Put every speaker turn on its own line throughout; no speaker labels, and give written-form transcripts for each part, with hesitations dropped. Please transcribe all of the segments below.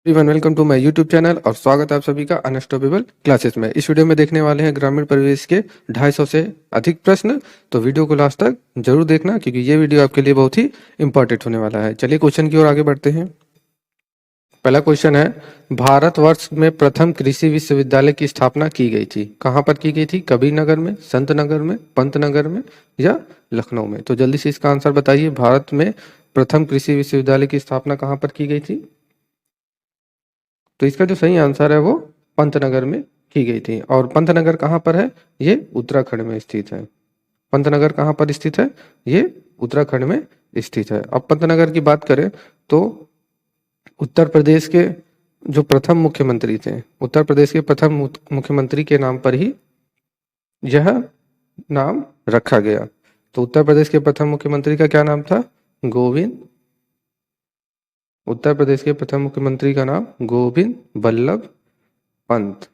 Everyone welcome to my YouTube channel और स्वागत है आप सभी का अनस्टॉपेबल क्लासेस में। इस वीडियो में देखने वाले हैं ग्रामीण परिवेश के 250 से अधिक प्रश्न। तो वीडियो को लास्ट तक जरूर देखना क्योंकि ये वीडियो आपके लिए बहुत ही इंपॉर्टेंट होने वाला है। चलिए क्वेश्चन की ओर आगे बढ़ते हैं। पहला क्वेश्चन है, भारतवर्ष में प्रथम कृषि विश्वविद्यालय की स्थापना की गई थी। कहाँ पर की गई थी? कबीर नगर में, संत नगर में, पंत नगर में या लखनऊ में? तो जल्दी से इसका आंसर बताइए। भारत में प्रथम कृषि विश्वविद्यालय की स्थापना कहाँ पर की गई थी? तो इसका जो सही आंसर है वो पंतनगर में की गई थी। और पंतनगर कहाँ पर है? ये उत्तराखंड में स्थित है। पंतनगर कहाँ पर स्थित है? ये उत्तराखंड में स्थित है। अब पंतनगर की बात करें तो उत्तर प्रदेश के जो प्रथम मुख्यमंत्री थे, उत्तर प्रदेश के प्रथम मुख्यमंत्री के नाम पर ही यह नाम रखा गया। तो उत्तर प्रदेश के प्रथम मुख्यमंत्री का क्या नाम था? गोविंद। उत्तर प्रदेश के प्रथम मुख्यमंत्री का नाम गोविंद वल्लभ पंत।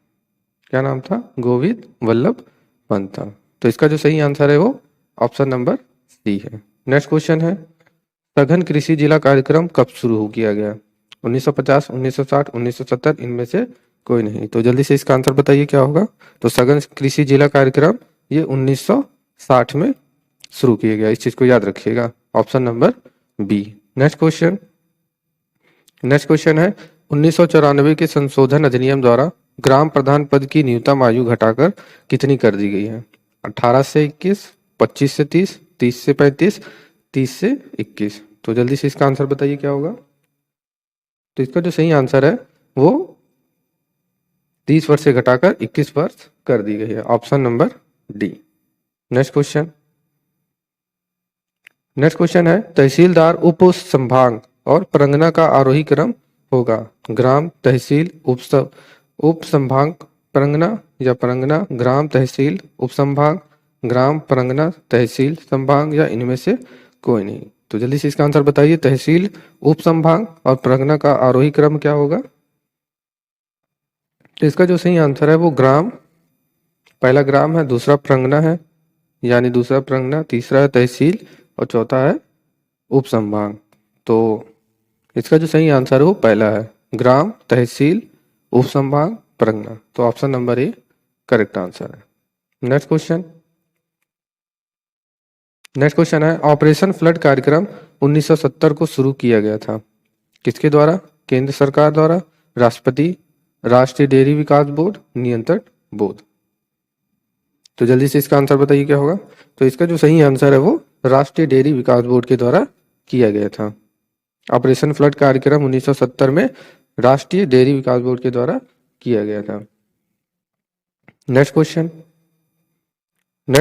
क्या नाम था? गोविंद वल्लभ पंत था। तो इसका जो सही आंसर है वो ऑप्शन नंबर सी है। नेक्स्ट क्वेश्चन है, सघन कृषि जिला कार्यक्रम कब शुरू किया गया? 1950, 1960, 1970, इनमें से कोई नहीं। तो जल्दी से इसका आंसर बताइए क्या होगा। तो सघन कृषि जिला कार्यक्रम ये 1960 में शुरू किया गया। इस चीज को याद रखिएगा, option number B. Next question है, 1994 के संशोधन अधिनियम द्वारा ग्राम प्रधान पद की न्यूनतम आयु घटाकर कितनी कर दी गई है? 18 से 21, 25 से 30, 30 से 35, 30 से 21। तो जल्दी से इसका आंसर बताइए क्या होगा। तो इसका जो सही आंसर है वो 30 वर्ष से घटाकर 21 वर्ष कर दी गई है, option number D. Next question है, तहसीलदार उप संभाग और परगना का आरोही क्रम होगा। ग्राम, तहसील, उप संभाग, परगना या परगना, ग्राम, तहसील, उप संभाग, ग्राम, परगना, तहसील, संभाग या इनमें से कोई नहीं। तो जल्दी से इसका आंसर बताइए। तहसील, उप संभाग और परगना का आरोही क्रम क्या होगा? तो इसका जो सही आंसर है वो ग्राम, पहला ग्राम है, दूसरा परगना है यानी दूसरा परगना, तीसरा है तहसील और चौथा है उप संभाग। तो इसका जो सही आंसर है वो पहला है, ग्राम, तहसील, उप संभाग, परगना। तो option number A correct answer है। नेक्स्ट क्वेश्चन है, ऑपरेशन फ्लड कार्यक्रम 1970 को शुरू किया गया था। किसके द्वारा? केंद्र सरकार द्वारा, राष्ट्रपति, राष्ट्रीय डेयरी विकास बोर्ड, नियंत्रण बोर्ड। तो जल्दी से इसका आंसर बताइए क्या होगा। तो इसका जो सही आंसर है वो राष्ट्रीय डेयरी विकास बोर्ड के द्वारा किया गया था। ऑपरेशन फ्लड कार्यक्रम 1970 में राष्ट्रीय डेयरी विकास बोर्ड के द्वारा किया गया था। नेक्स्ट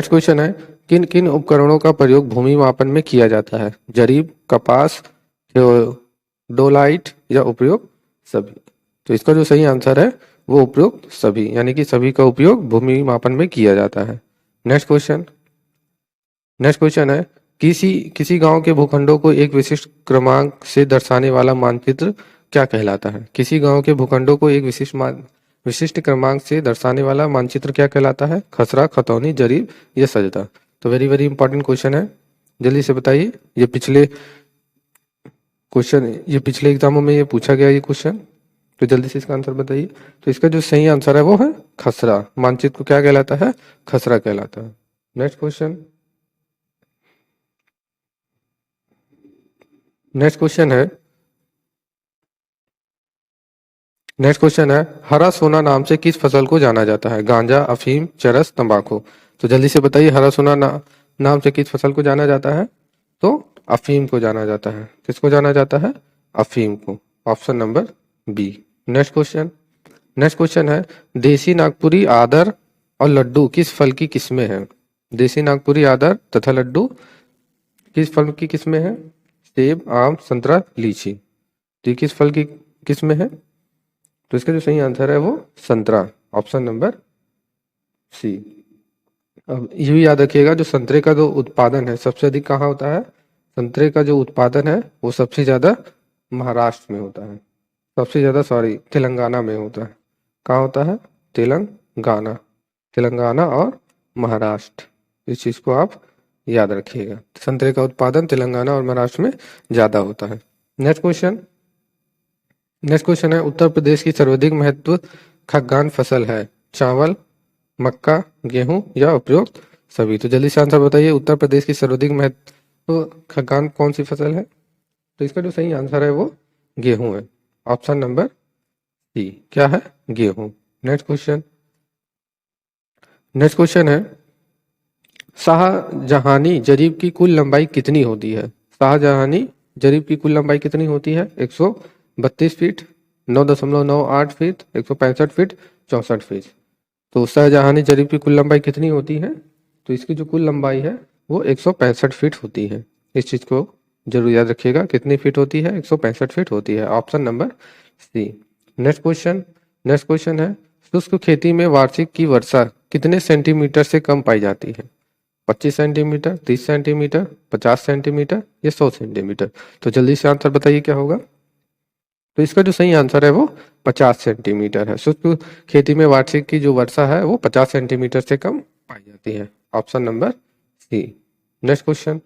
क्वेश्चन है, किन किन उपकरणों का प्रयोग भूमि मापन में किया जाता है? जरीब, कपास, डोलाइट या उपयोग सभी? तो इसका जो सही आंसर है वो उपयुक्त सभी, यानी कि सभी का उपयोग भूमि मापन में किया जाता है। नेक्स्ट क्वेश्चन है, किसी गांव के भूखंडों को एक विशिष्ट क्रमांक से दर्शाने वाला मानचित्र क्या कहलाता है? किसी गांव के भूखंडों को एक विशिष्ट क्रमांक से दर्शाने वाला मानचित्र क्या कहलाता है? खसरा, खतौनी, जरीब या सजदा? तो वेरी वेरी इंपॉर्टेंट क्वेश्चन है, जल्दी से बताइए। ये पिछले एग्जामों में ये पूछा गया ये क्वेश्चन। तो जल्दी से इसका आंसर बताइए। तो इसका जो सही आंसर है वो है खसरा। मानचित्र को क्या कहलाता है? खसरा कहलाता है। नेक्स्ट क्वेश्चन है, हरा सोना नाम से किस फसल को जाना जाता है? गांजा, अफीम, चरस, तंबाकू? तो जल्दी से बताइए, हरा सोना नाम से किस फसल को जाना जाता है? तो अफीम को जाना जाता है। किसको जाना जाता है? अफीम को, option number B. Next question है, देसी नागपुरी आदर और लड्डू किस फल की किस्में हैं? देसी नागपुरी आदर तथा लड्डू किस फल की किस्में हैं? सेब, आम, संतरा, लीची। तो ये किस फल की किस्में हैं? तो इसका जो सही आंसर है वो संतरा, ऑप्शन नंबर सी। अब ये भी याद रखिएगा, जो संतरे का जो उत्पादन है सबसे अधिक कहाँ होता है? संतरे का जो उत्पादन है वो सबसे ज्यादा महाराष्ट्र में होता है। सबसे ज्यादा तेलंगाना में होता है। कहाँ होता है? तेलंगाना और महाराष्ट्र। इस चीज को आप याद रखिएगा, संतरे का उत्पादन तेलंगाना और महाराष्ट्र में ज्यादा होता है। नेक्स्ट नेक्स्ट क्वेश्चन है, उत्तर प्रदेश की सर्वाधिक महत्व खाद्यान्न फसल है, चावल, मक्का, गेहूं या उपरोक्त सभी। तो जल्दी से आंसर बताइए, उत्तर प्रदेश की सर्वाधिक महत्व खाद्यान्न कौन सी फसल है? तो इसका जो सही आंसर है वो गेहूं है। ऑप्शन नंबर सी क्या है? गेहूं। नेक्स्ट क्वेश्चन, नेक्स्ट क्वेश्चन है, शाहजहानी जरीब की कुल लंबाई कितनी होती है? शाहजहानी जरीब की कुल लंबाई कितनी होती है? 132 फीट, 9.98 फीट, 165 फीट, 64 फीट। तो शाहजहानी जरीब की कुल लंबाई कितनी होती है? तो इसकी जो कुल लंबाई है वो 165 फीट होती है। इस चीज को जरूर याद रखिएगा, कितनी फीट होती है? 165 फीट होती है। Option number C. Next question, next question है, शुष्क खेती में वार्षिक की वर्षा कितने सेंटीमीटर से कम पाई जाती है? 25 सेंटीमीटर, 30 सेंटीमीटर, 50 सेंटीमीटर या 100 सेंटीमीटर। तो जल्दी से आंसर बताइए क्या होगा? तो इसका जो सही आंसर है वो 50 सेंटीमीटर है। शुष्क खेती में वार्षिक की जो वर्षा है वो 50 सेंटीमीटर से कम पाई जाती है। Option number C. Next question,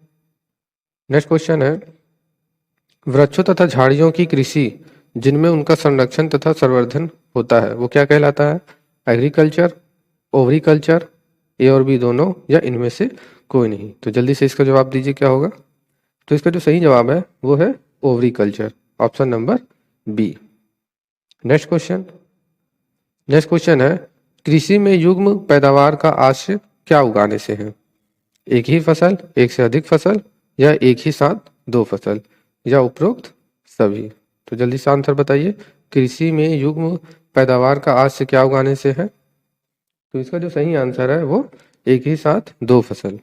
next question है, वृक्षों तथा झाड़ियों की कृषि जिनमें उनका संरक्षण तथा संवर्धन होता है वो क्या कहलाता है? एग्रीकल्चर, ओवरीकल्चर, ए और बी दोनों, या इनमें से कोई नहीं। तो जल्दी से इसका जवाब दीजिए क्या होगा? तो इसका जो सही जवाब है वो है ओवरीकल्चर। Option number B. Next question, next question है, कृषि में युग्म पैदावार का आशय क्या उगाने से है? एक ही फसल, एक से अधिक फसल, या एक ही साथ दो फसल, या उपरोक्त सभी। तो जल्दी से आंसर बताइए, कृषि में युग्म पैदावार का आशय क्या उगाने से है? तो इसका जो सही आंसर है वो एक ही साथ दो फसल।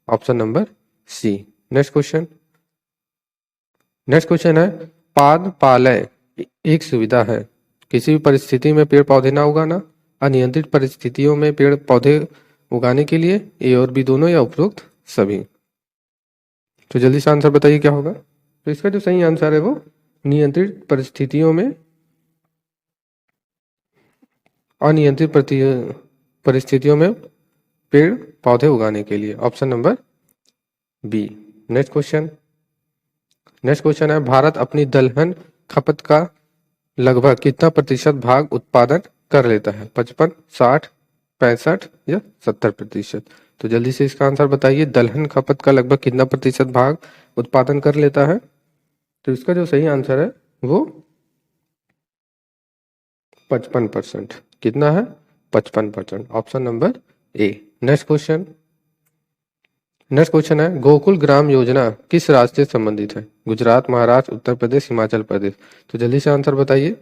Option number C. Next question, next question है, पाद पालय एक सुविधा है, किसी भी परिस्थिति में पेड़ पौधे ना उगाना, अनियंत्रित परिस्थितियों में पेड़ पौधे उगाने के लिए, ए और बी दोनों, या उपरोक्त सभी। तो जल्दी से आंसर बताइए क्या होगा? तो इसका जो सही आंसर है वो नियंत्रित परिस्थितियों में, अनियंत्रित परिस्थितियों में पेड़ पौधे उगाने के लिए। Option number B. Next question, next question है, भारत अपनी दलहन खपत का लगभग कितना प्रतिशत भाग उत्पादन कर लेता है? 55, 60, 65 या 70%। तो जल्दी से इसका आंसर बताइए, दलहन खपत का लगभग कितना प्रतिशत भाग उत्पादन कर लेता है? तो इसका जो सही आंसर है वो 55%। कितना है? 55%। Option number A. Next question, next question है, गोकुल ग्राम योजना किस राज्य से संबंधित है? गुजरात, महाराष्ट्र, उत्तर प्रदेश, हिमाचल प्रदेश। तो जल्दी से आंसर बताइए,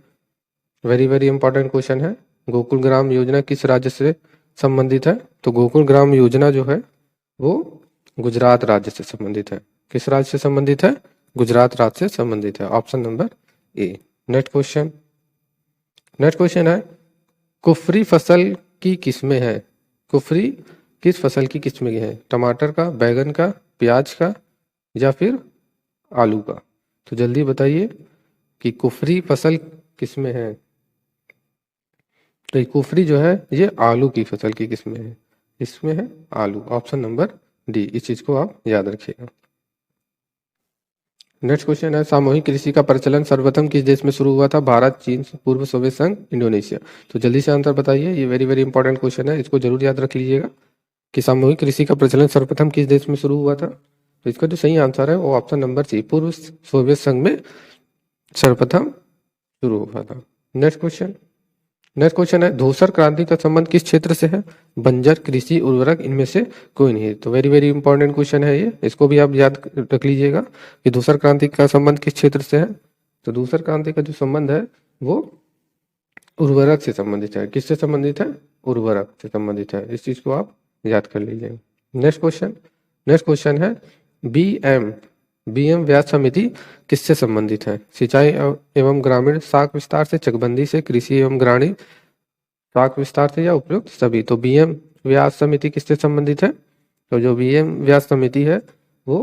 वेरी वेरी इंपॉर्टेंट क्वेश्चन है। गोकुल ग्राम योजना किस राज्य से संबंधित है? तो गोकुल ग्राम योजना जो है वो गुजरात राज्य से संबंधित है। किस राज्य से संबंधित है? गुजरात राज्य से संबंधित है। Option number A. Next question, next question है, कुफरी फसल की किस्में हैं, कुफरी किस फसल की किस्में है? टमाटर का, बैगन का, प्याज का, या फिर आलू का। तो जल्दी बताइए कि कुफरी फसल किसमें है? तो कुफरी जो है ये आलू की फसल की किस्में है, इसमें है आलू। Option number D. इस चीज को आप याद रखिएगा। नेक्स्ट क्वेश्चन है, सामूहिक कृषि का प्रचलन सर्वप्रथम किस देश में शुरू हुआ था? भारत, चीन, पूर्व सोवियत संघ, इंडोनेशिया। तो जल्दी से आंसर बताइए, ये वेरी वेरी इंपॉर्टेंट क्वेश्चन है, इसको जरूर याद रख लीजिएगा कि सामूहिक कृषि का प्रचलन सर्वप्रथम किस देश में शुरू हुआ था? तो इसका जो सही आंसर है वो ऑप्शन नंबर सी, पूर्व सोवियत संघ में सर्वप्रथम शुरू हुआ था। नेक्स्ट क्वेश्चन, नेक्स्ट क्वेश्चन है, धूसर क्रांति का संबंध किस क्षेत्र से है? बंजर, कृषि, उर्वरक, इनमें से कोई नहीं। तो वेरी वेरी इंपॉर्टेंट क्वेश्चन है ये, इसको भी आप याद रख लीजिएगा कि धूसर क्रांति का संबंध किस क्षेत्र से है। तो धूसर क्रांति का जो संबंध है वो उर्वरक से संबंधित है। किससे संबंधित है? उर्वरक से संबंधित है। इस चीज को आप याद कर लीजिए। नेक्स्ट क्वेश्चन, नेक्स्ट क्वेश्चन है, बीएम व्यास समिति किससे संबंधित है? सिंचाई एवं ग्रामीण साख विस्तार से, चकबंदी से, कृषि एवं ग्रामीण साख विस्तार से, या उपयुक्त सभी। तो बीएम व्यास समिति किससे संबंधित है? तो जो बीएम व्यास समिति है वो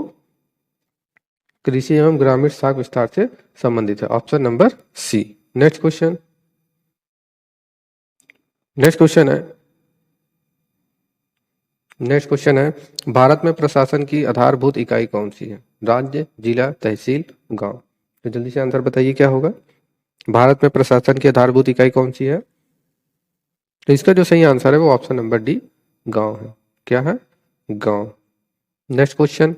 कृषि एवं ग्रामीण साख विस्तार से संबंधित है। Option number C. Next question, next question है, नेक्स्ट क्वेश्चन है, भारत में प्रशासन की आधारभूत इकाई कौन सी है? राज्य, जिला, तहसील, गांव। तो जल्दी से आंसर बताइए क्या होगा? भारत में प्रशासन की आधारभूत इकाई कौन सी है? तो इसका जो सही आंसर है वो ऑप्शन नंबर डी, गांव है। क्या है? गांव। Next question.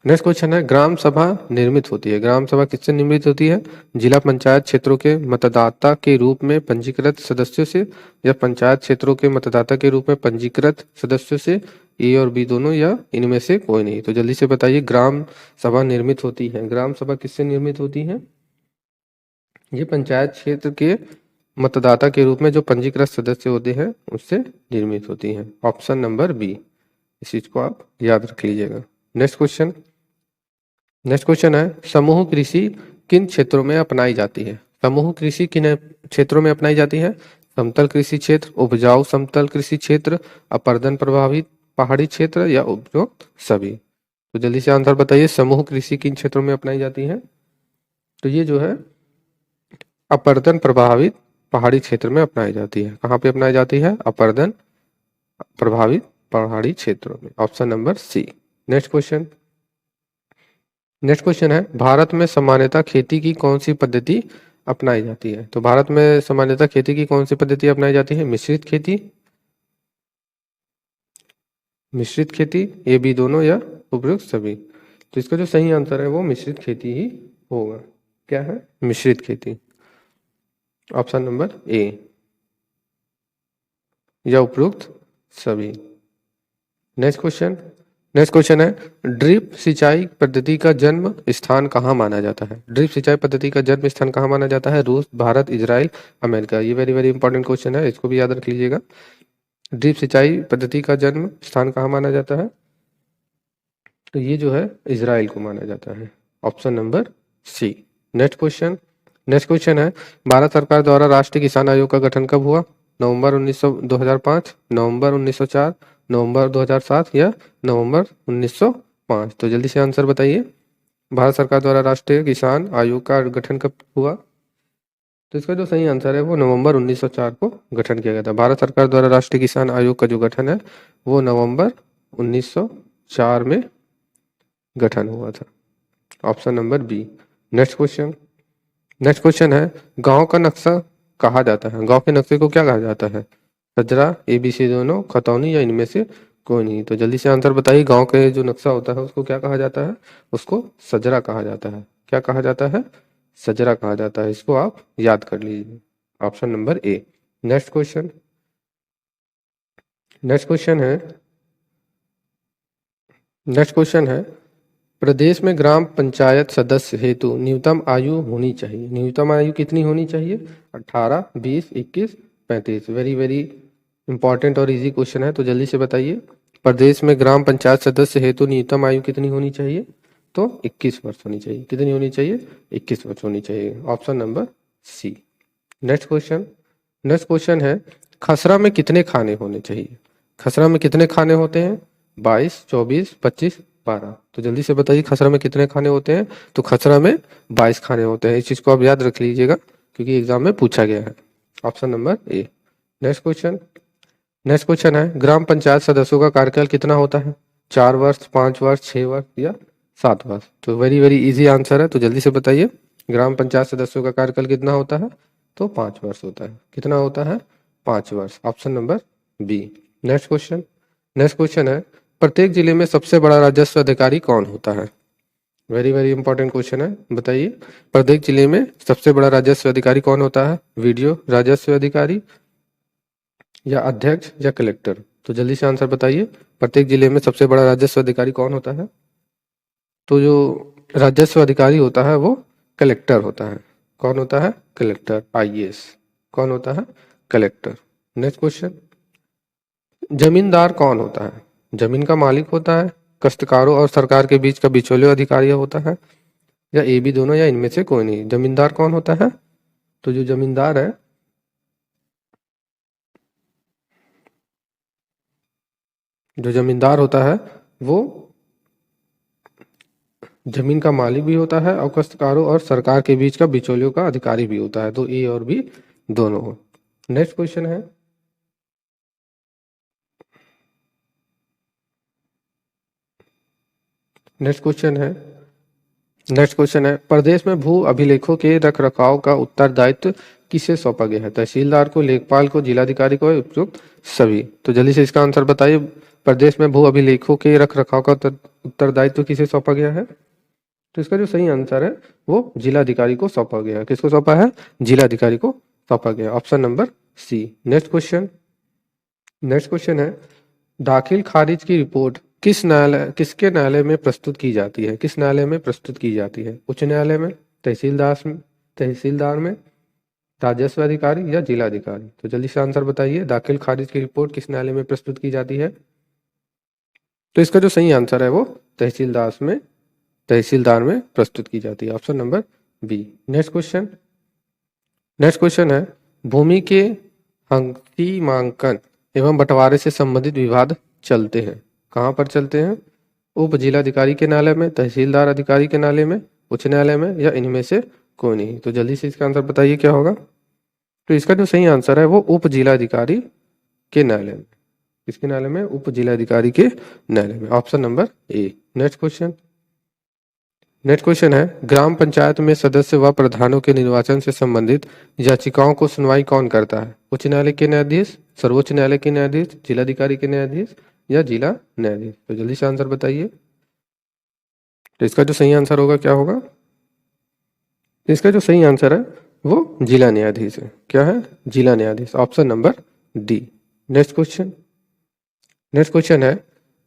नेक्स्ट क्वेश्चन है, ग्राम सभा निर्मित होती है, ग्राम सभा किससे निर्मित होती है? जिला पंचायत क्षेत्रों के मतदाता के रूप में पंजीकृत सदस्यों से, या पंचायत क्षेत्रों के मतदाता के रूप में पंजीकृत सदस्यों से, ए और बी दोनों, या इनमें से कोई नहीं। तो जल्दी से बताइए, ग्राम सभा निर्मित होती है, ग्राम सभा किससे निर्मित होती है? ये पंचायत क्षेत्र के मतदाता के रूप में जो पंजीकृत सदस्य होते हैं उससे निर्मित होती हैं। ऑप्शन नंबर बी, इस चीज को आप याद रख लीजिएगा। Next question. नेक्स्ट क्वेश्चन है, समूह कृषि किन क्षेत्रों में अपनाई जाती है? समूह कृषि किन क्षेत्रों में अपनाई जाती है? समतल कृषि क्षेत्र, उपजाऊ समतल कृषि क्षेत्र, अपर्दन प्रभावित पहाड़ी क्षेत्र, या उपरोक्त सभी। तो जल्दी से आंसर बताइए, समूह कृषि किन क्षेत्रों में अपनाई जाती है? तो ये जो है अपर्दन प्रभावित पहाड़ी क्षेत्र में अपनाई जाती है। कहाँ पे अपनाई जाती है? अपर्दन प्रभावित पहाड़ी क्षेत्रों में। Option number C. Next question. Next question है, भारत में सामान्यतः खेती की कौन सी पद्धति अपनाई जाती है? तो भारत में सामान्यतः खेती की कौन सी पद्धति अपनाई जाती है? मिश्रित खेती, मिश्रित खेती, ये भी दोनों, या उपयुक्त सभी। तो इसका जो सही आंसर है वो मिश्रित खेती ही होगा। क्या है? मिश्रित खेती। ऑप्शन नंबर ए, या उपयुक्त सभी। Next question. नेक्स्ट क्वेश्चन है, ड्रिप सिंचाई पद्धति का जन्म स्थान कहाँ माना जाता है? ड्रिप सिंचाई पद्धति का जन्म स्थान कहाँ माना जाता है? रूस, भारत, इजराइल, अमेरिका। ये वेरी वेरी इंपॉर्टेंट क्वेश्चन है, इसको भी याद रख लीजिएगा। ड्रिप सिंचाई पद्धति का जन्म स्थान कहाँ माना जाता है? तो ये जो है इजराइल को माना जाता है। Option number C. Next question. Next question है, भारत सरकार द्वारा राष्ट्रीय किसान आयोग का गठन कब हुआ? नवंबर 2005, नवंबर 1904, नवंबर 2007, या नवंबर 1905। तो जल्दी से आंसर बताइए, भारत सरकार द्वारा राष्ट्रीय किसान आयोग का गठन कब हुआ? तो इसका जो सही आंसर है वो नवंबर 1904 को गठन किया गया था। भारत सरकार द्वारा राष्ट्रीय किसान आयोग का जो गठन है वो नवंबर 1904 में गठन हुआ था। Option number B. Next question. Next question है, गांव का नक्शा कहा जाता है? गांव के नक्शे को क्या कहा जाता है? सजरा, एबीसी दोनों, खतौनी, या इनमें से कोई नहीं। तो जल्दी से आंसर बताइए, गांव के जो नक्शा होता है उसको क्या कहा जाता है? उसको सजरा कहा जाता है। क्या कहा जाता है? सजरा कहा जाता है। इसको आप याद कर लीजिए। Option number A. Next question. Next question है, नेक्स्ट क्वेश्चन है, प्रदेश में ग्राम पंचायत सदस्य हेतु न्यूनतम आयु होनी चाहिए। न्यूनतम आयु कितनी होनी चाहिए? 18, 20, 21, 35। वेरी वेरी इंपॉर्टेंट और इजी क्वेश्चन है, तो जल्दी से बताइए, प्रदेश में ग्राम पंचायत सदस्य हेतु न्यूनतम आयु कितनी होनी चाहिए? तो 21 वर्ष होनी चाहिए। कितनी होनी चाहिए? 21 वर्ष होनी चाहिए। Option number C. Next question. Next question है, खसरा में कितने खाने होने चाहिए? खसरा में कितने खाने होते हैं? 22, 24, 25, 12। तो जल्दी से बताइए, खसरा में कितने खाने होते हैं? तो खसरा में 22 खाने होते हैं। इस चीज को आप याद रख लीजिएगा क्योंकि एग्जाम में पूछा गया है। Option number A. Next question. Next question है, ग्राम पंचायत सदस्यों का कार्यकाल कितना होता है? 4 वर्ष, 5 वर्ष, 6 वर्ष, या 7 वर्ष। तो वेरी वेरी इजी आंसर है, तो जल्दी से बताइए, ग्राम पंचायत सदस्यों का कार्यकाल कितना होता है? तो 5 वर्ष होता है। कितना होता है? 5 वर्ष। Option number B. Next question. Next question है, प्रत्येक जिले में सबसे बड़ा राजस्व अधिकारी कौन होता है? वेरी वेरी इंपॉर्टेंट क्वेश्चन है, बताइए, प्रत्येक जिले में सबसे बड़ा राजस्व अधिकारी कौन होता है? वीडियो राजस्व अधिकारी, या अध्यक्ष, या कलेक्टर। तो जल्दी से आंसर बताइए, प्रत्येक जिले में सबसे बड़ा राजस्व अधिकारी कौन होता है? तो जो राजस्व अधिकारी होता है वो कलेक्टर होता है। कौन होता है? Collector, IAS. कौन होता है? कलेक्टर। नेक्स्ट क्वेश्चन, जमींदार कौन होता है? जमीन का मालिक होता है, काश्तकारों और सरकार के बीच का बिचौलिया अधिकारी होता है, या ए बी दोनों, या इनमें से कोई नहीं। जमींदार कौन होता है? तो जो जमींदार है, जो जमींदार होता है वो जमीन का मालिक भी होता है और काश्तकारों और सरकार के बीच का बिचौलियों का अधिकारी भी होता है। तो ए और बी दोनों हो। नेक्स्ट क्वेश्चन है, नेक्स्ट क्वेश्चन है, नेक्स्ट क्वेश्चन है, प्रदेश में भू अभिलेखों के रखरखाव का उत्तरदायित्व किसे सौंपा गया है? तहसीलदार को, लेखपाल को, जिलाधिकारी को, उपयुक्त सभी। तो जल्दी से इसका आंसर बताइए। प्रदेश में भू अभिलेखों के रखरखाव का उत्तरदायित्व किसे सौंपा गया है? तो इसका जो सही आंसर है वो जिलाधिकारी को सौंपा गया है। किसको सौंपा है? जिलाधिकारी को सौंपा गया। Option number C. Next question है, दाखिल खारिज की रिपोर्ट किसके न्यायालय में प्रस्तुत की जाती है? किस न्यायालय में प्रस्तुत की जाती है? उच्च न्यायालय में, तहसीलदार में, राजस्व अधिकारी या जिलाधिकारी? तो जल्दी से आंसर बताइए। दाखिल खारिज की रिपोर्ट किस न्यायालय में प्रस्तुत की जाती है? तो इसका जो सही आंसर है वो तहसीलदार में प्रस्तुत की जाती है। Option number B. Next question है, भूमि के अंतिमांकन एवं बंटवारे से संबंधित विवाद चलते हैं, कहाँ पर चलते हैं? उप जिलाधिकारी के न्यायालय में, तहसीलदार अधिकारी के न्यायालय में, उच्च न्यायालय में, या इनमें से कोई नहीं? तो जल्दी से इसका आंसर बताइए क्या होगा। तो इसका जो सही आंसर है वो उप जिलाधिकारी के न्यायालय में। किसके न्यायालय में? उप जिलाधिकारी के न्यायालय में। Option number A. Next question है, ग्राम पंचायत में सदस्य व प्रधानों के निर्वाचन से संबंधित याचिकाओं को सुनवाई कौन करता है? उच्च न्यायालय के न्यायाधीश, सर्वोच्च न्यायालय के न्यायाधीश, जिलाधिकारी के न्यायाधीश या जिला न्यायाधीश? तो जल्दी से आंसर बताइए। तो इसका जो सही आंसर होगा क्या होगा? इसका जो सही आंसर है वो जिला न्यायाधीश है। क्या है? जिला न्यायाधीश। Option number D. Next question है,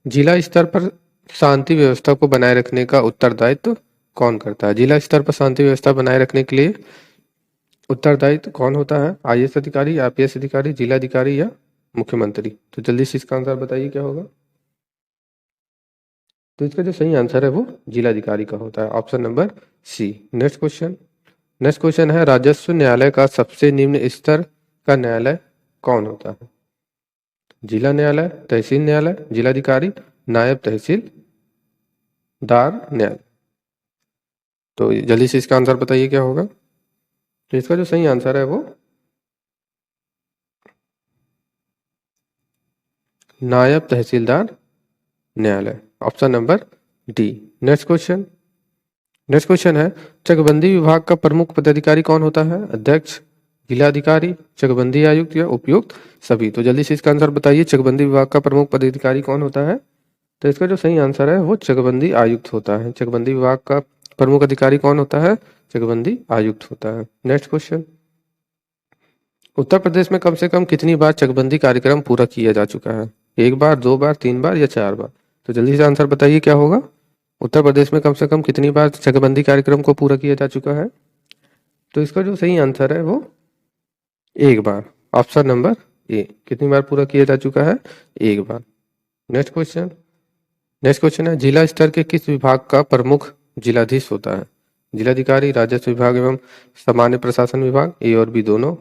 जिला स्तर पर शांति व्यवस्था को बनाए रखने का उत्तरदायित्व कौन करता है? जिला स्तर पर शांति व्यवस्था बनाए रखने के लिए उत्तरदायित्व कौन होता है? आईएएस अधिकारी, आईपीएस अधिकारी, जिलाधिकारी या मुख्यमंत्री? तो जल्दी से इसका आंसर बताइए क्या होगा। तो इसका जो सही आंसर है वो जिलाधिकारी का होता है। Option number C. Next question है, राजस्व न्यायालय का सबसे निम्न स्तर का न्यायालय कौन होता है? जिला न्यायालय, तहसील न्यायालय, जिलाधिकारी, नायब तहसीलदार न्यायालय? तो जल्दी से इसका आंसर बताइए क्या होगा। तो इसका जो सही आंसर है वो नायब तहसीलदार न्यायालय। Option number D. Next question है, चकबंदी विभाग का प्रमुख पदाधिकारी कौन होता है? अध्यक्ष, जिलाधिकारी, चकबंदी आयुक्त या उपयुक्त सभी? तो जल्दी से इसका आंसर बताइए। चकबंदी विभाग का प्रमुख पदाधिकारी कौन होता है? तो इसका जो सही आंसर है वो चकबंदी आयुक्त होता है। चकबंदी विभाग का प्रमुख अधिकारी कौन होता है? चकबंदी आयुक्त होता है। नेक्स्ट क्वेश्चन, उत्तर प्रदेश में कम से कम कितनी बार चकबंदी कार्यक्रम पूरा किया जा चुका है? 1 बार, 2 बार, 3 बार या 4 बार? तो जल्दी से आंसर बताइए क्या होगा। उत्तर प्रदेश में कम से कम कितनी बार चकबंदी कार्यक्रम को पूरा किया जा चुका है? तो इसका जो सही आंसर है वो 1 बार। ऑप्शन नंबर ए। कितनी बार पूरा किया जा चुका है? 1 बार। नेक्स्ट क्वेश्चन है, जिला स्तर के किस विभाग का प्रमुख जिलाधीश होता है? जिलाधिकारी, राजस्व विभाग एवं सामान्य प्रशासन विभाग, ए और बी दोनों,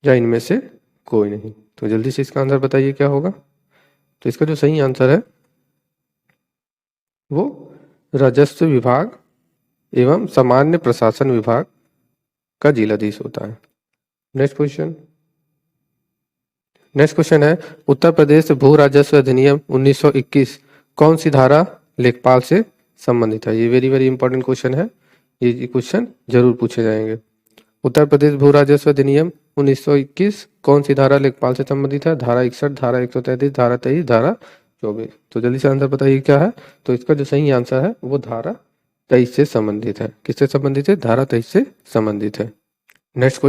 या इनमें से कोई नहीं? तो जल्दी से इसका आंसर बताइए क्या होगा। तो इसका जो सही आंसर है वो राजस्व विभाग एवं सामान्य प्रशासन विभाग का जिलाधीश होता है। नेक्स्ट क्वेश्चन है, उत्तर प्रदेश भू राजस्व अधिनियम 1921 कौन सी धारा लेखपाल से संबंधित है? ये वेरी इंपॉर्टेंट क्वेश्चन है, ये क्वेश्चन जरूर पूछे जाएंगे। उत्तर प्रदेश भू राजस्व अधिनियम 1921 कौन सी धारा लेखपाल से संबंधित है? धारा 61, धारा 133, धारा 23, धारा 24? तो जल्दी से आंसर बताइए क्या है। तो इसका जो सही आंसर है वो धारा 23 से संबंधित है। किससे संबंधित है? धारा 23 से संबंधित है। नेक्स्ट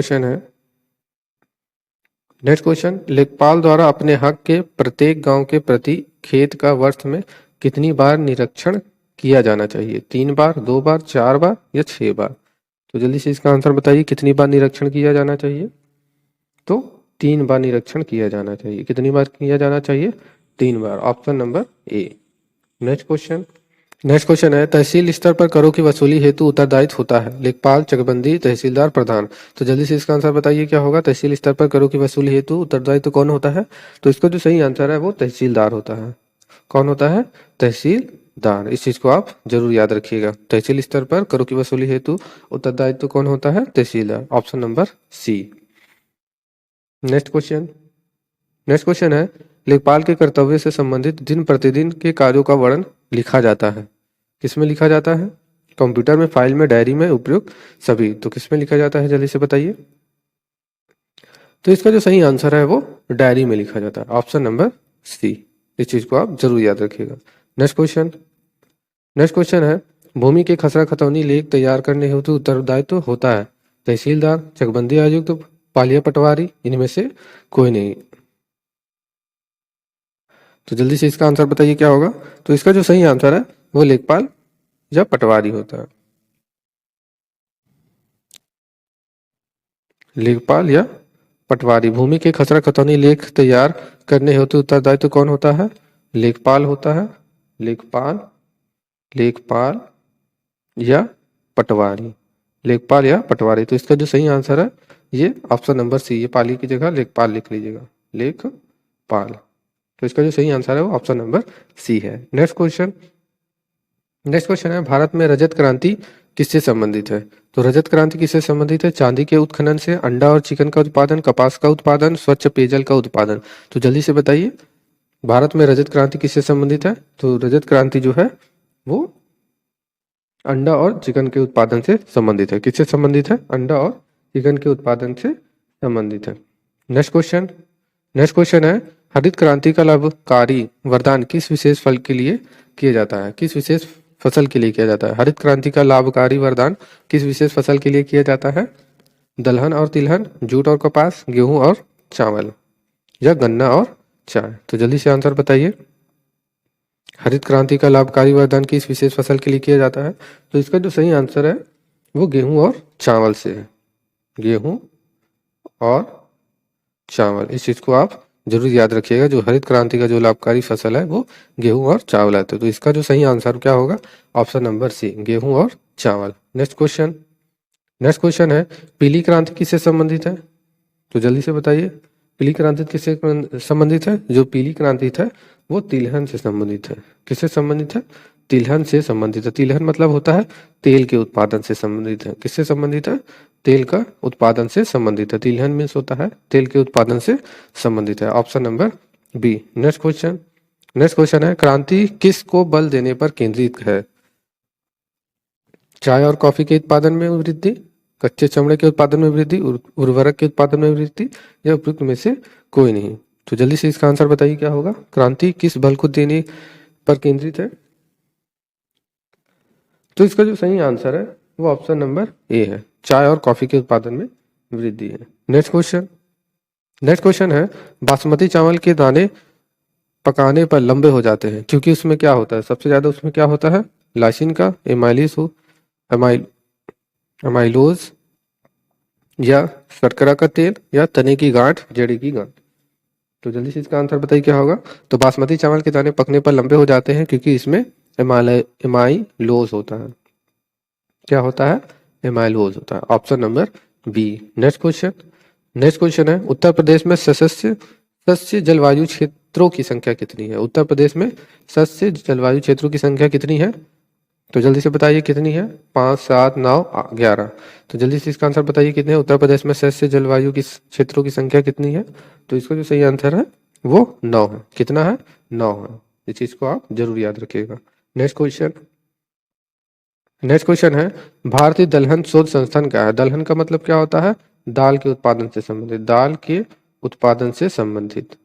क्वेश्चन, लेखपाल द्वारा अपने हक के प्रत्येक गांव के प्रति खेत का वर्ष में कितनी बार निरीक्षण किया जाना चाहिए? 3 बार, 2 बार, 4 बार या 6 बार? तो जल्दी से इसका आंसर बताइए। कितनी बार निरीक्षण किया जाना चाहिए? तो 3 बार निरीक्षण किया जाना चाहिए। कितनी बार किया जाना चाहिए? 3 बार। Option number A. Next question है, तहसील स्तर पर करों की वसूली हेतु उत्तरदायित्व होता है लेखपाल, चकबंदी, तहसीलदार, प्रधान? तो जल्दी से इसका आंसर बताइए क्या होगा। तहसील स्तर पर करों की वसूली हेतु उत्तरदायित्व कौन होता है? तो इसका जो सही आंसर है वो तहसीलदार होता है। कौन होता है? तहसीलदार। इस चीज को आप जरूर याद रखिएगा। तहसील स्तर पर करों की वसूली हेतु उत्तरदायित्व कौन होता है? तहसीलदार। Option number C. Next question है, लेखपाल के कर्तव्य से संबंधित दिन प्रतिदिन के कार्यों का वर्णन लिखा जाता है। किसमें लिखा जाता है? कंप्यूटर में, फाइल में, डायरी में उपयुक्त सभी। तो किस में लिखा जाता है, जल्दी से बताइए। तो इसका जो सही आंसर है वो डायरी में लिखा जाता है, ऑप्शन नंबर सी। इस चीज को आप जरूर याद रखिएगा। Next question. नेक्स्ट क्वेश्चन है, भूमि के खसरा खतौनी लेख तैयार करने हेतु उत्तरदायित्व होता है तहसीलदार, चकबंदी आयुक्त, पालिया पटवारी, इनमें से कोई नहीं। तो जल्दी से इसका आंसर बताइए क्या होगा। तो इसका जो सही आंसर है वो लेखपाल या पटवारी होता है। लेखपाल या पटवारी। भूमि के खसरा खतौनी लेख तैयार करने हेतु उत्तरदायित्व कौन होता है? लेखपाल होता है। लेखपाल, लेखपाल या पटवारी। लेखपाल या पटवारी। तो इसका जो सही आंसर है ये ऑप्शन नंबर सी, ये पाली की जगह लेखपाल लिख लीजिएगा, लेखपाल। तो इसका जो सही आंसर है वो ऑप्शन नंबर सी है। Question question. नेक्स्ट क्वेश्चन है, भारत में रजत क्रांति किससे संबंधित है? तो रजत क्रांति किससे संबंधित है? चांदी के उत्खनन से, अंडा और चिकन का उत्पादन, कपास का उत्पादन, स्वच्छ पेयजल का उत्पादन। तो जल्दी से बताइए, भारत में रजत क्रांति किससे संबंधित है? तो रजत क्रांति जो है वो अंडा और चिकन के उत्पादन से संबंधित है। किससे संबंधित है? अंडा और चिकन के उत्पादन से संबंधित है। Question question. नेक्स्ट क्वेश्चन है, हरित क्रांति का लाभकारी वरदान किस विशेष फल के लिए किया जाता है? किस विशेष फसल के लिए किया जाता है? हरित क्रांति का लाभकारी वरदान किस विशेष फसल के लिए किया जाता है? दलहन और तिलहन, जूट और कपास, गेहूं और चावल, या गन्ना और चाय। तो जल्दी से आंसर बताइए। हरित क्रांति का लाभकारी वरदान किस विशेष फसल के लिए किया जाता है? तो इसका जो सही आंसर है वो गेहूं और चावल से है। गेहूं और चावल, इस चीज को आप जरूर याद रखिएगा। जो हरित क्रांति का जो लाभकारी फसल है वो गेहूं और चावल है। तो इसका जो सही आंसर क्या होगा? ऑप्शन नंबर सी, गेहूं और चावल। Next question. नेक्स्ट क्वेश्चन है, पीली क्रांति किससे संबंधित है? तो जल्दी से बताइए, पीली क्रांति किससे संबंधित है? जो पीली क्रांति है वो तिलहन से संबंधित है। किससे संबंधित है? तिलहन से संबंधित है। तिलहन मतलब होता है तेल के उत्पादन से संबंधित है। किससे संबंधित है? तेल का उत्पादन से संबंधित है। तिलहन मीन्स होता है तेल के उत्पादन से संबंधित है, option number B. Next question. Next question है, क्रांति किस को बल देने पर केंद्रित है? चाय और कॉफी के उत्पादन में वृद्धि, कच्चे चमड़े के उत्पादन में वृद्धि, उर्वरक के उत्पादन में वृद्धि, या उपयुक्त में से कोई नहीं। तो जल्दी से इसका आंसर बताइए क्या होगा। क्रांति किस बल को देने पर केंद्रित है? तो इसका जो सही आंसर है वो ऑप्शन नंबर ए है, चाय और कॉफी के उत्पादन में वृद्धि है। Question question. नेक्स्ट क्वेश्चन है, बासमती चावल के दाने पकाने पर लंबे हो जाते हैं क्योंकि उसमें क्या होता है? सबसे ज्यादा उसमें क्या होता है? लाइसिन का, एमाइलोज, या शर्करा का तेल, या तने की गांठ, जड़ी की गांठ। तो जल्दी से इसका आंसर बताइए क्या होगा। तो बासमती चावल के दाने पकने पर लंबे हो जाते हैं क्योंकि इसमें एमाइलोज होता है। क्या होता है? एमाइलोज होता है, option number B. Next question. Next question है, उत्तर प्रदेश में सस्य सस्य जलवायु क्षेत्रों की संख्या कितनी है? उत्तर प्रदेश में सस्य जलवायु क्षेत्रों की संख्या कितनी है? तो जल्दी से बताइए कितनी है। 5, 7, 9, 11। तो जल्दी से इसका आंसर बताइए कितने हैं। उत्तर प्रदेश में सस्य जलवायु की क्षेत्रों की संख्या कितनी है? तो इसका जो सही आंसर है वो 9 है। कितना है? 9 है। इस चीज को आप जरूर याद रखिएगा। Next question. नेक्स्ट क्वेश्चन है, भारतीय दलहन शोध संस्थान क्या है? दलहन का मतलब क्या होता है? दाल के उत्पादन से संबंधित। दाल के उत्पादन से संबंधित।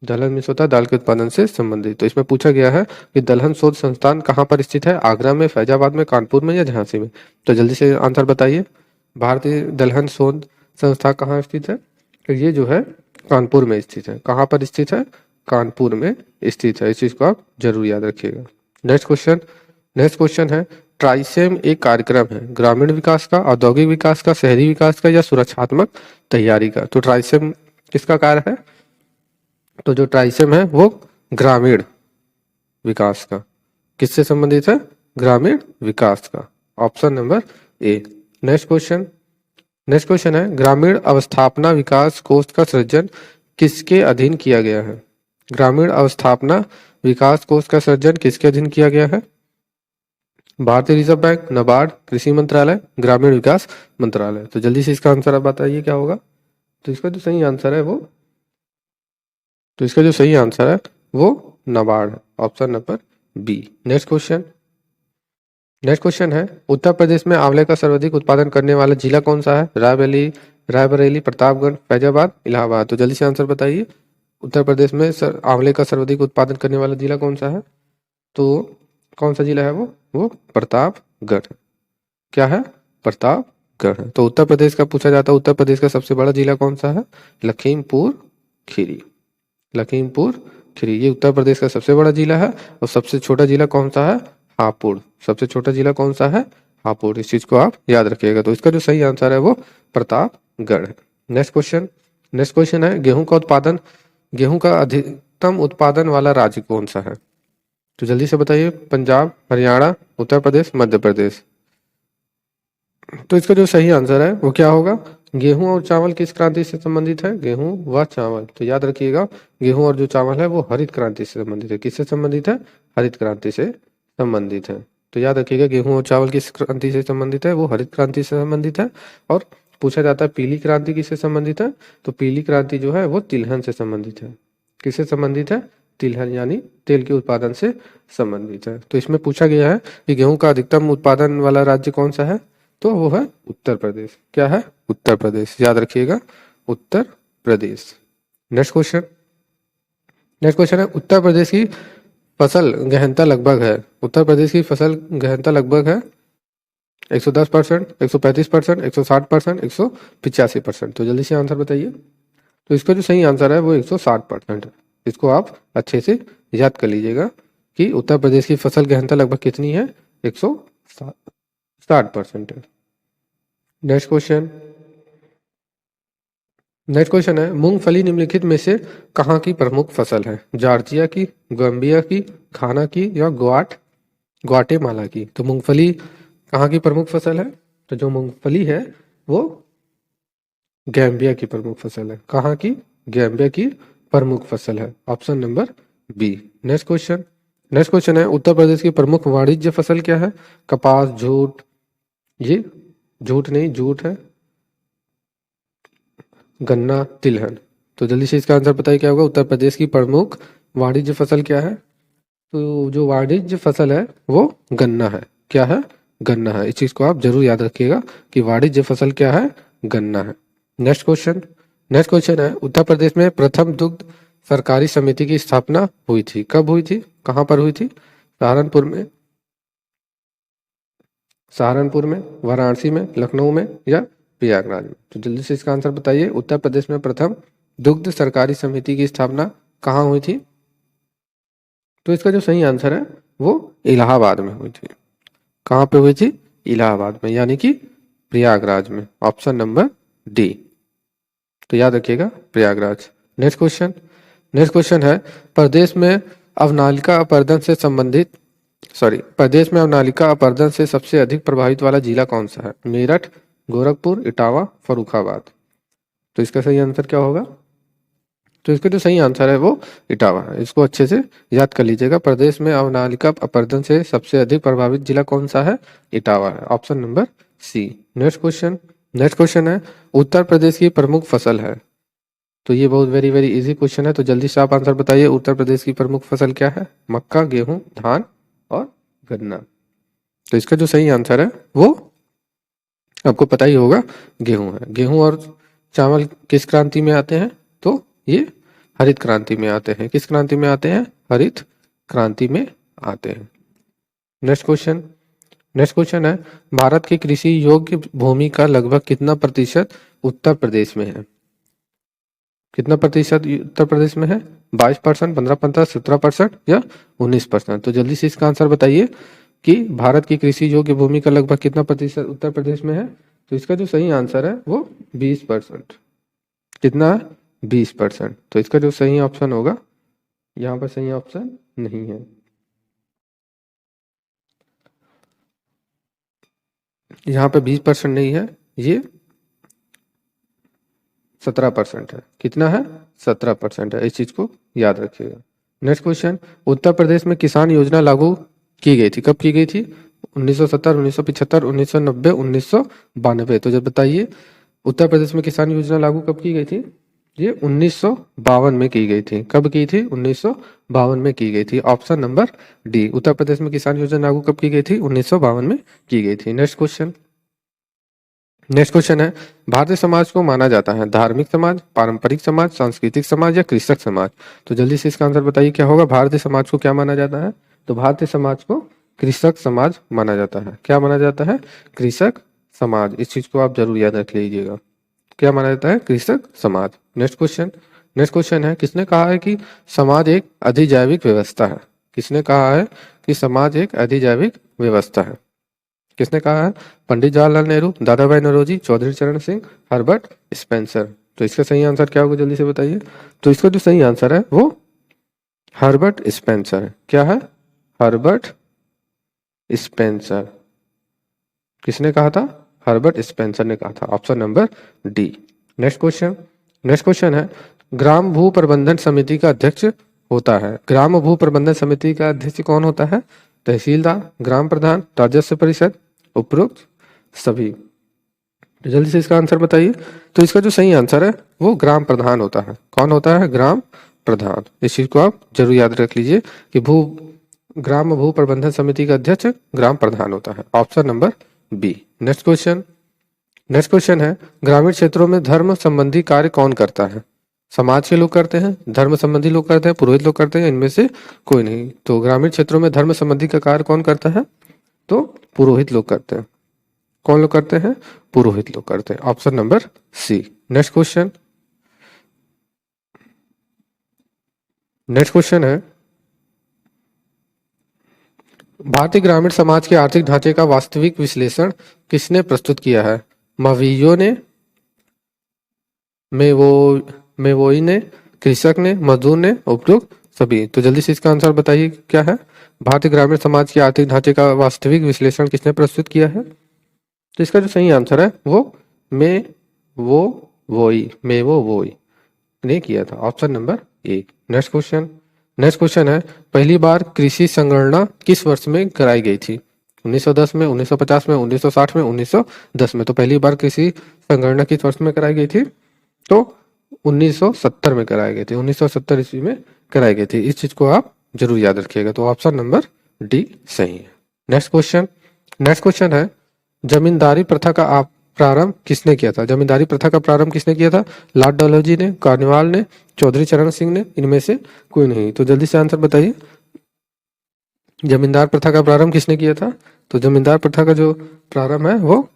दलहन मीन्स होता है दाल के उत्पादन से संबंधित। तो इसमें पूछा गया है कि दलहन शोध संस्थान कहाँ पर स्थित है? आगरा में, फैजाबाद में, कानपुर में, या झांसी में। तो जल्दी से आंसर बताइए। भारतीय दलहन शोध संस्था कहाँ स्थित है? तो ये जो है कानपुर में स्थित है। कहाँ पर स्थित है? कानपुर में स्थित है। इस चीज को आप जरूर याद रखिएगा। Next question. नेक्स्ट क्वेश्चन है, ट्राइसेम एक कार्यक्रम है ग्रामीण विकास का, औद्योगिक विकास का, शहरी विकास का, या सुरक्षात्मक तैयारी का। तो ट्राइसेम किसका कार्य है? तो जो ट्राइसेम है वो ग्रामीण विकास का। किससे संबंधित है? ग्रामीण विकास का, option number A. Next question. Next question है, ग्रामीण अवस्थापना विकास कोष का सृजन किसके अधीन किया गया है? ग्रामीण अवस्थापना विकास कोष का सृजन किसके अधीन किया गया है? भारतीय रिजर्व बैंक, नाबार्ड, कृषि मंत्रालय, ग्रामीण विकास मंत्रालय। तो जल्दी से इसका आंसर आप बताइए क्या होगा। तो इसका जो सही आंसर है वो नाबार्ड है, option number B. Next question. Next question है, उत्तर प्रदेश में आंवले का सर्वाधिक उत्पादन करने वाला जिला कौन सा है? रायबरेली, प्रतापगढ़, फैजाबाद, इलाहाबाद। तो जल्दी से आंसर बताइए। उत्तर प्रदेश में आंवले का सर्वाधिक उत्पादन करने वाला जिला कौन सा है? तो कौन सा जिला है वो प्रतापगढ़। क्या है? प्रतापगढ़। तो उत्तर प्रदेश का पूछा जाता है, उत्तर प्रदेश का सबसे बड़ा जिला कौन सा है? लखीमपुर खीरी। लखीमपुर खीरी ये उत्तर प्रदेश का सबसे बड़ा जिला है। और सबसे छोटा जिला कौन सा है? हापुड़। सबसे छोटा जिला कौन सा है? हापुड़। इस चीज को आप याद रखिएगा। तो इसका जो सही आंसर है वो प्रतापगढ़ है। नेक्स्ट क्वेश्चन है, गेहूं का अधिकतम उत्पादन वाला राज्य कौन सा है? तो जल्दी से बताइए। पंजाब, हरियाणा, उत्तर प्रदेश, मध्य प्रदेश। तो इसका जो सही आंसर है वो क्या होगा? गेहूं और चावल किस क्रांति से संबंधित है? गेहूं व चावल। तो याद रखिएगा, गेहूं और जो चावल है वो हरित क्रांति से संबंधित है। किससे संबंधित है? हरित क्रांति से संबंधित है। तो याद रखिएगा, गेहूं और चावल किस क्रांति से संबंधित है? वो हरित क्रांति से संबंधित है। और पूछा जाता है पीली क्रांति किससे संबंधित है? तो पीली क्रांति जो है वो तिलहन से संबंधित है। किससे संबंधित है? तिलहन यानी तेल के उत्पादन से संबंधित है। तो इसमें पूछा गया है कि गेहूं का अधिकतम उत्पादन वाला राज्य कौन सा है? तो वो है उत्तर प्रदेश। क्या है? उत्तर प्रदेश। याद रखिएगा, उत्तर प्रदेश। नेक्स्ट क्वेश्चन है, उत्तर प्रदेश की फसल गहनता लगभग है। उत्तर प्रदेश की फसल गहनता लगभग है 110%, 135%, 160%, 185%। तो जल्दी से आंसर बताइए। तो इसका जो सही आंसर है वो 160% है। इसको आप अच्छे से याद कर लीजिएगा कि उत्तर प्रदेश की फसल गहनता लगभग कितनी है? 160% है। नेक्स्ट क्वेश्चन है, मूंगफली निम्नलिखित में से कहाँ की प्रमुख फसल है? जॉर्जिया की, गाम्बिया की, घाना की या ग्वाटेमाला की। तो मूंगफली कहाँ की प्रमुख फसल है? तो जो मूंगफली है वो गैम्बिया की प्रमुख फसल है। कहाँ की? गैम्बिया की प्रमुख फसल है। Option number B. Next question है, उत्तर प्रदेश की प्रमुख वाणिज्य फसल क्या है? कपास, जूट। ये जूट नहीं, जूट है। गन्ना, तिलहन। तो जल्दी से इसका आंसर बताइए क्या होगा? उत्तर प्रदेश की प्रमुख वाणिज्य फसल क्या है? तो जो वाणिज्य फसल है वो गन्ना है। क्या है? गन्ना है। इस चीज को आप जरूर याद रखिएगा कि वाणिज्य फसल क्या है? गन्ना है। नेक्स्ट क्वेश्चन है, उत्तर प्रदेश में प्रथम दुग्ध सरकारी समिति की स्थापना हुई थी। कब हुई थी? कहाँ पर हुई थी? सहारनपुर में, वाराणसी में, लखनऊ में या प्रयागराज में। तो जल्दी से इसका आंसर बताइए। उत्तर प्रदेश में प्रथम दुग्ध सरकारी समिति की स्थापना कहाँ हुई थी? तो इसका जो सही आंसर है वो इलाहाबाद में हुई थी। कहाँ पे हुई थी? इलाहाबाद में, यानी कि प्रयागराज में। Option number D. तो याद रखिएगा, प्रयागराज। नेक्स्ट क्वेश्चन है, प्रदेश में अवनालिका अपरदन से सबसे अधिक प्रभावित वाला जिला कौन सा है? मेरठ, गोरखपुर, इटावा, फर्रुखाबाद। तो इसका सही आंसर क्या होगा? तो इसका जो सही आंसर है वो इटावा है। इसको अच्छे से याद कर लीजिएगा। प्रदेश में अवनालिका अपरदन से सबसे अधिक प्रभावित जिला कौन सा है? इटावा है। Option number C. Next question है, उत्तर प्रदेश की प्रमुख फसल है। तो ये बहुत वेरी वेरी इजी क्वेश्चन है। तो जल्दी से आप आंसर बताइए। उत्तर प्रदेश की प्रमुख फसल क्या है? मक्का, गेहूं, धान और गन्ना। तो इसका जो सही आंसर है वो आपको पता ही होगा, गेहूं है। गेहूं और चावल किस क्रांति में आते हैं? तो ये हरित क्रांति में आते हैं। किस क्रांति में आते हैं? हरित क्रांति में आते हैं। नेक्स्ट क्वेश्चन है, भारत की कृषि योग्य भूमि का लगभग कितना प्रतिशत उत्तर प्रदेश में है? कितना प्रतिशत उत्तर प्रदेश में है? 22%, 15%, 17% या 19%। तो जल्दी से इसका आंसर बताइए कि भारत की कृषि योग्य भूमि का लगभग कितना प्रतिशत उत्तर प्रदेश में है? तो इसका जो सही आंसर है वो 20%। कितना है? 20%। तो इसका जो सही ऑप्शन होगा, यहाँ पर सही ऑप्शन नहीं है। यहाँ पे 20% नहीं है, ये 17% है। कितना है? 17% है। इस चीज को याद रखिएगा। नेक्स्ट क्वेश्चन, उत्तर प्रदेश में किसान योजना लागू की गई थी। कब की गई थी? 1970, 1975, 1990, 1992। तो जब बताइए, उत्तर प्रदेश में किसान योजना लागू कब की गई थी? ये 1952 में की गई थी। कब की थी? 1952 में की गई थी। Option number D. Uttar Pradesh में किसान योजना लागू कब की गई थी? 1952 में की गई थी। नेक्स्ट क्वेश्चन है, भारतीय समाज को माना जाता है धार्मिक समाज, पारंपरिक समाज, सांस्कृतिक समाज या कृषक समाज? तो जल्दी से इसका आंसर बताइए क्या होगा। भारतीय समाज को क्या माना जाता है? तो भारतीय समाज को कृषक समाज माना जाता है। क्या माना जाता है? कृषक समाज। इस चीज को आप जरूर याद रख लीजिएगा। क्या माना जाता है? कृषक समाज। नेक्स्ट क्वेश्चन है, किसने कहा है कि समाज एक अधिजैविक व्यवस्था है? किसने कहा है कि समाज एक अधिजैविक व्यवस्था है? किसने कहा है? पंडित जवाहरलाल नेहरू, दादा भाई नौरोजी, चौधरी चरण सिंह, हर्बर्ट स्पेंसर। तो इसका सही आंसर क्या होगा? जल्दी से बताइए। तो इसका जो सही आंसर है वो हर्बर्ट स्पेंसर है। क्या है? Herbert Spencer. किसने कहा था? हर्बर्ट स्पेंसर ने कहा था। Option number D. Next question है, ग्राम भू प्रबंधन समिति का अध्यक्ष होता है। ग्राम भू प्रबंधन समिति का अध्यक्ष कौन होता है? तहसीलदार, ग्राम प्रधान, राजस्व परिषद, उपरोक्त सभी। तो जल्दी से इसका आंसर बताइए। तो इसका जो सही आंसर है वो ग्राम प्रधान होता है। कौन होता है? ग्राम प्रधान। इस चीज को आप जरूर याद रख लीजिए कि ग्राम भू प्रबंधन समिति का अध्यक्ष ग्राम प्रधान होता है। Option number B. Next question है, ग्रामीण क्षेत्रों में धर्म संबंधी कार्य कौन करता है? समाज के लोग करते हैं, धर्म संबंधी लोग करते हैं, पुरोहित लोग करते हैं, इनमें से कोई नहीं। तो ग्रामीण क्षेत्रों में धर्म संबंधी का कार्य कौन करता है? तो पुरोहित लोग करते हैं। कौन लोग करते हैं? पुरोहित लोग करते हैं। Option number C. Next question है, भारतीय ग्रामीण समाज के आर्थिक ढांचे का वास्तविक विश्लेषण किसने प्रस्तुत किया है? मवियो ने, मेवोई ने, कृषक ने, मजदूर ने, उपरोक्त सभी। तो जल्दी से इसका आंसर बताइए क्या है। भारतीय ग्रामीण समाज के आर्थिक ढांचे का वास्तविक विश्लेषण किसने प्रस्तुत किया है? तो इसका जो सही आंसर है वो मेवोई ने किया था। Option number A. Next question है, पहली बार कृषि संगणना किस वर्ष में कराई गई थी? 1910 में, 1950 में, 1960 में, 1910 में। तो पहली बार कृषि संगणना किस वर्ष में कराई गई थी? तो 1970 में कराई गई थी। 1970 ईस्वी में कराई गई थी। इस चीज को आप जरूर याद रखिएगा। तो ऑप्शन नंबर डी सही है। नेक्स्ट क्वेश्चन है, जमींदारी प्रथा का प्रारंभ किसने किया था? जमींदारी प्रथा का प्रारंभ किसने किया था? लॉर्ड डलहौजी ने, कार्निवाल ने, चौधरी चरण सिंह ने, इनमें से कोई नहीं। तो जल्दी से आंसर बताइए, जमींदार प्रथा का प्रारंभ किसने किया था? तो जमींदार प्रथा का जो प्रारंभ है वो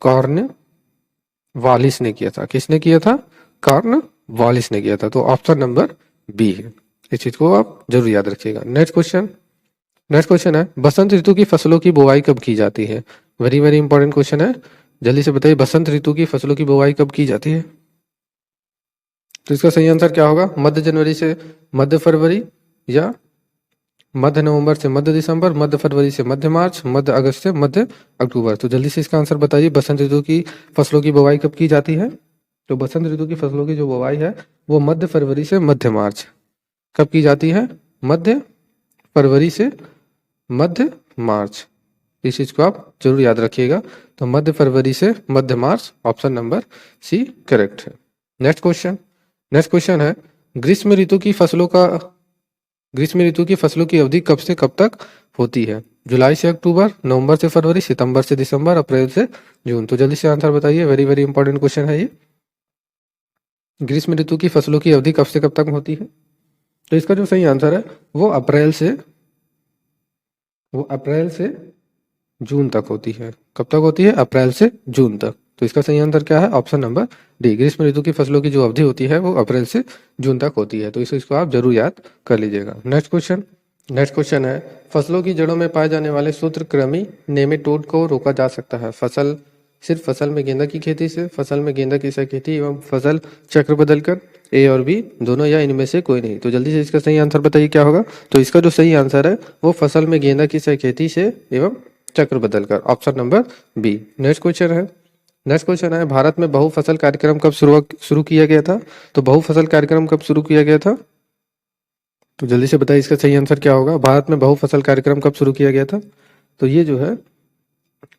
कॉर्नवालिस ने किया था। किसने किया था? कॉर्नवालिस ने किया था। तो ऑप्शन नंबर बी है। इस चीज को आप जरूर याद रखिएगा। नेक्स्ट क्वेश्चन है, बसंत ऋतु की फसलों की बुवाई कब की जाती है? वेरी वेरी इंपॉर्टेंट क्वेश्चन है। जल्दी से बताइए, बसंत ऋतु की फसलों की बुवाई कब की जाती है? तो इसका सही आंसर क्या होगा? मध्य जनवरी से मध्य फरवरी, या मध्य नवंबर से मध्य दिसंबर, मध्य फरवरी से मध्य मार्च, मध्य अगस्त से मध्य अक्टूबर। तो जल्दी से इसका आंसर बताइए, बसंत ऋतु की फसलों की बुवाई कब की जाती है? तो बसंत ऋतु की फसलों की जो बुवाई है वो मध्य फरवरी से मध्य मार्च कब की जाती है? मध्य फरवरी से मध्य मार्च। इस चीज को आप जरूर याद रखिएगा। तो मध्य फरवरी से मध्य मार्च। ऑप्शन नंबर सी करेक्ट है। नेक्स्ट क्वेश्चन है, ग्रीष्म ऋतु की फसलों की अवधि कब से कब तक होती है? जुलाई से अक्टूबर, नवंबर से फरवरी, सितंबर से दिसंबर, अप्रैल से जून। तो जल्दी से आंसर बताइए। वेरी वेरी इंपॉर्टेंट क्वेश्चन है ये। ग्रीष्म ऋतु की फसलों की अवधि कब से कब तक होती है? तो इसका जो सही आंसर है वो अप्रैल से जून तक होती है। कब तक होती है? अप्रैल से जून तक। तो इसका सही आंसर क्या है? Option number D. ग्रीष्म ऋतु की फसलों की जो अवधि होती है वो अप्रैल से जून तक होती है। तो इसको आप जरूर याद कर लीजिएगा। नेक्स्ट क्वेश्चन है, फसलों की जड़ों में पाए जाने वाले सूत्रकृमि नेमेटोड को रोका जा सकता है? सिर्फ फसल में गेंदा की खेती से, फसल में गेंदा की खेती एवं फसल चक्र बदलकर, ए और बी दोनों, या इनमें से कोई नहीं। तो जल्दी से इसका सही आंसर बताइए क्या होगा। तो इसका जो सही आंसर है वो फसल में गेंदा की खेती से एवं चक्र बदलकर। Option number B. Next question है, भारत में बहुफसल कार्यक्रम कब शुरू किया गया था? तो बहुफसल कार्यक्रम कब शुरू किया गया था? तो जल्दी से बताइए इसका सही आंसर क्या होगा। भारत में बहुफसल कार्यक्रम कब शुरू किया गया था? तो ये जो है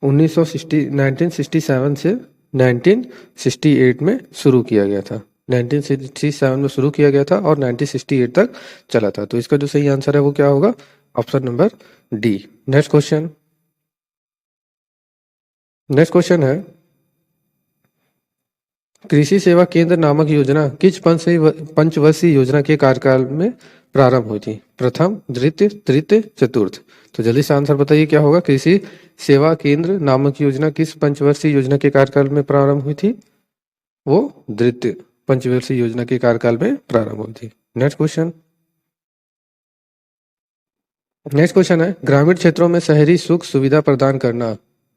1967 से 1968 में शुरू किया गया था। 1967 में शुरू किया गया था और 1968 तक चला था। तो इसका जो सही आंसर है वो क्या होगा? Option number D. Next question है कृषि सेवा केंद्र नामक योजना किस पंचवर्षीय योजना के कार्यकाल में प्रारंभ हुई थी? प्रथम, द्वितीय, तृतीय, चतुर्थ। तो जल्दी से आंसर बताइए क्या होगा? कृषि सेवा केंद्र नामक योजना किस पंचवर्षीय योजना के कार्यकाल में प्रारंभ हुई थी? वो द्वितीय पंचवर्षीय योजना के कार्यकाल में प्रारंभ हुई थी। नेक्स्ट क्वेश्चन है ग्रामीण क्षेत्रों में शहरी सुख सुविधा प्रदान करना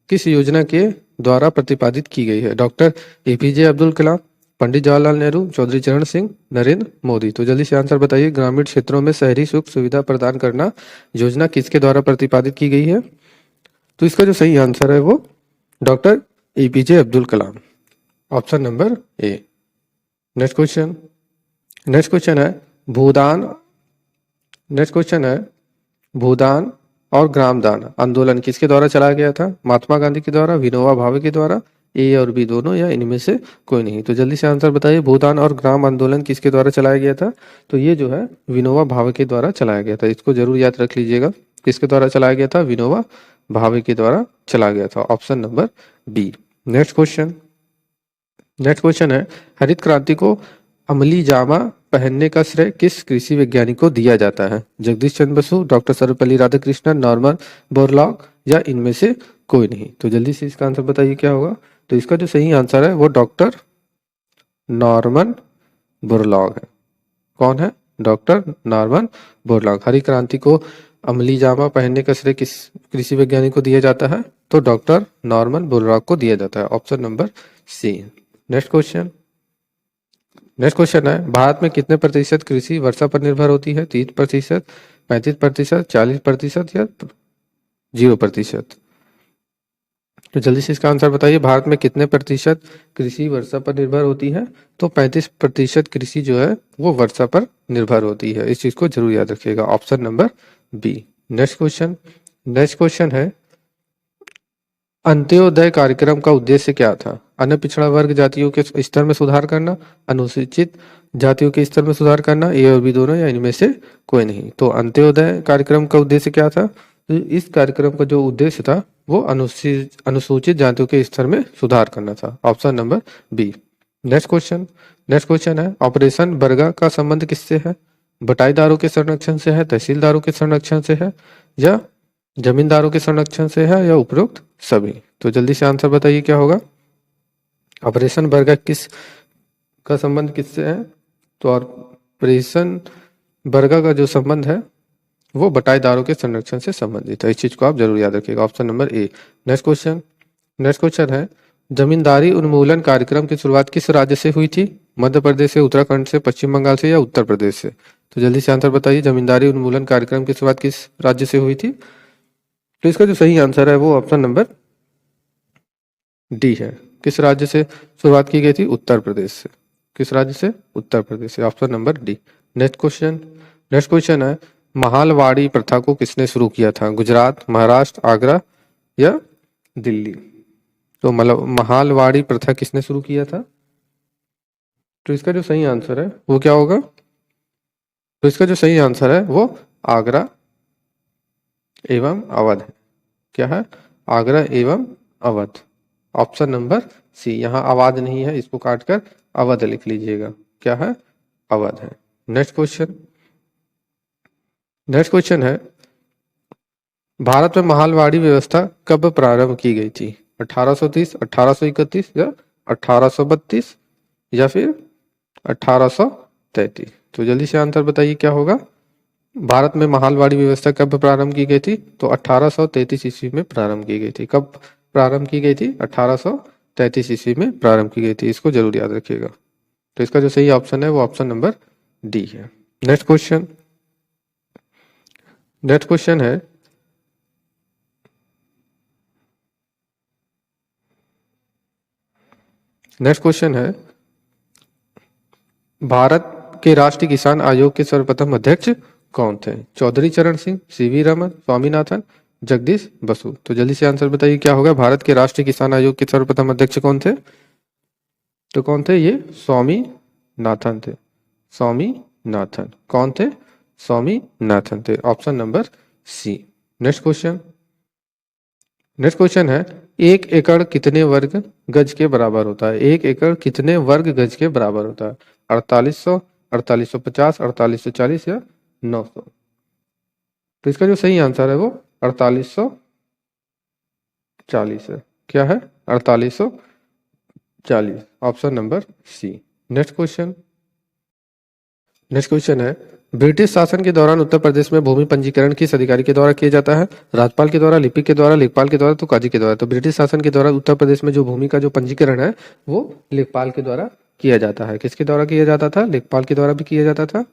किस योजना के द्वारा प्रतिपादित की गई है? डॉक्टर एपीजे अब्दुल कलाम, पंडित जवाहरलाल नेहरू, चौधरी चरण सिंह, नरेंद्र मोदी। तो जल्दी से आंसर बताइए। ग्रामीण क्षेत्रों में शहरी सुख सुविधा प्रदान करना योजना किसके द्वारा प्रतिपादित की गई है? तो इसका जो सही आंसर है वो doctor APJ Abdul Kalam, option number A. Next question है भूदान और ग्रामदान आंदोलन किसके द्वारा चलाया गया था? महात्मा गांधी के द्वारा, विनोबा भावे के द्वारा, ए और बी दोनों, या इनमें से कोई नहीं। तो जल्दी से आंसर बताइए। भूदान और ग्राम आंदोलन किसके द्वारा चलाया गया था? तो ये जो है विनोबा भावे के द्वारा चलाया गया था। इसको जरूर याद रख लीजिएगा। किसके द्वारा चलाया गया था? विनोबा भावे के द्वारा चलाया गया था, option number B. Next question है हरित क्रांति को अमली जामा पहनने का श्रेय किस कृषि वैज्ञानिक को दिया जाता है? Jagdish Chandra Basu, doctor Sarvepalli Radhakrishnan, Norman Borlaug, या इनमें से कोई नहीं। तो जल्दी से इसका आंसर बताइए क्या होगा? तो इसका जो सही आंसर है वो डॉक्टर नॉर्मन बोरलॉग है। कौन है? Doctor Norman Borlaug. हरी क्रांति को अमली जामा पहनने का श्रेय किस कृषि वैज्ञानिक को दिया जाता है? तो डॉक्टर नॉर्मन बोरलॉग को दिया जाता है, option number C. Next question है भारत में कितने प्रतिशत कृषि वर्षा पर निर्भर होती है? 30%, 35%, 40%, या 0%? तो जल्दी से इसका आंसर बताइए। भारत में कितने प्रतिशत कृषि वर्षा पर निर्भर होती है? तो 35% कृषि जो है वो वर्षा पर निर्भर होती है। इस चीज को जरूर याद रखिएगा, option number B. Next question है अंत्योदय कार्यक्रम का उद्देश्य क्या था? अन्य पिछड़ा वर्ग जातियों के स्तर में सुधार करना, अनुसूचित जातियों के स्तर में सुधार करना, ए और बी दोनों, या इनमें से कोई नहीं। तो अंत्योदय कार्यक्रम का उद्देश्य क्या था? तो इस कार्यक्रम का जो उद्देश्य था वो अनुसूचित जातियों के स्तर में सुधार करना था, option number B. Next question है ऑपरेशन बरगा का संबंध किससे है? बटाईदारों के संरक्षण से है, तहसीलदारों के संरक्षण से है, या जमींदारों के संरक्षण से है, या उपरोक्त सभी? तो जल्दी से आंसर बताइए क्या होगा? ऑपरेशन बरगा किस का संबंध किससे है? तो ऑपरेशन बरगा का जो संबंध है वो बटाईदारों के संरक्षण से संबंधित है। इस चीज को आप जरूर याद रखिएगा, option number A. Next question है जमींदारी उन्मूलन कार्यक्रम की शुरुआत किस राज्य से हुई थी? मध्य प्रदेश से, उत्तराखंड से, पश्चिम बंगाल से, या उत्तर प्रदेश से? तो जल्दी से आंसर बताइए। जमींदारी उन्मूलन कार्यक्रम की शुरुआत किस राज्य से हुई थी? तो इसका जो सही आंसर है वो ऑप्शन नंबर डी है। किस राज्य से शुरुआत की गई थी? उत्तर प्रदेश से। किस राज्य से? उत्तर प्रदेश से, option number D. Next question है महालवाड़ी प्रथा को किसने शुरू किया था? गुजरात, महाराष्ट्र, आगरा, या दिल्ली? तो महालवाड़ी प्रथा किसने शुरू किया था? तो इसका जो सही आंसर है वो क्या होगा? तो इसका जो सही आंसर है वो आगरा एवं अवध है। क्या है? आगरा एवं अवध, ऑप्शन नंबर सी। यहाँ आवाज नहीं है, इसको काटकर अवध लिख लीजिएगा। क्या है? अवध है। नेक्स्ट क्वेश्चन है भारत में महालवाड़ी व्यवस्था कब प्रारंभ की गई थी? 1830, 1831, या 1832, या फिर 1833? तो जल्दी से आंसर बताइए क्या होगा? भारत में महालवाड़ी व्यवस्था कब प्रारंभ की गई थी? तो 1833 ईस्वी में प्रारंभ की गई थी। कब प्रारंभ की गई थी? 1833 ईस्वी में प्रारंभ की गई थी। इसको जरूर याद रखिएगा। तो इसका जो सही ऑप्शन है वो ऑप्शन नंबर डी है। नेक्स्ट क्वेश्चन है भारत के राष्ट्रीय किसान आयोग के सर्वप्रथम अध्यक्ष कौन थे? चौधरी चरण सिंह, सीवी रमन, स्वामीनाथन, जगदीश बसु? तो जल्दी से आंसर बताइए क्या होगा? भारत के राष्ट्रीय किसान आयोग के सर्वप्रथम अध्यक्ष कौन थे? तो कौन थे ये? स्वामी नाथन थे। स्वामीनाथन कौन थे? स्वामीनाथन थे। Option number C. Next question. Next question है, एक एकड़ कितने वर्ग गज के बराबर होता है? एक एकड़ कितने वर्ग गज के बराबर होता है? 4800, 4850, 4840 या 900? तो इसका जो सही आंसर है वो 4840 है। क्या है? 4840। Option number C. Next question. Next question है, ब्रिटिश शासन के दौरान उत्तर प्रदेश में भूमि पंजीकरण किस अधिकारी के द्वारा किया जाता है? राज्यपाल के द्वारा, लिपिक के द्वारा, लेखपाल के द्वारा, तो काजी के द्वारा? तो ब्रिटिश शासन के द्वारा उत्तर प्रदेश में जो भूमि का जो पंजीकरण है वो लेखपाल के द्वारा किया जाता है। किसके द्वारा किया जाता था? लेखपाल के द्वारा भी किया जाता था।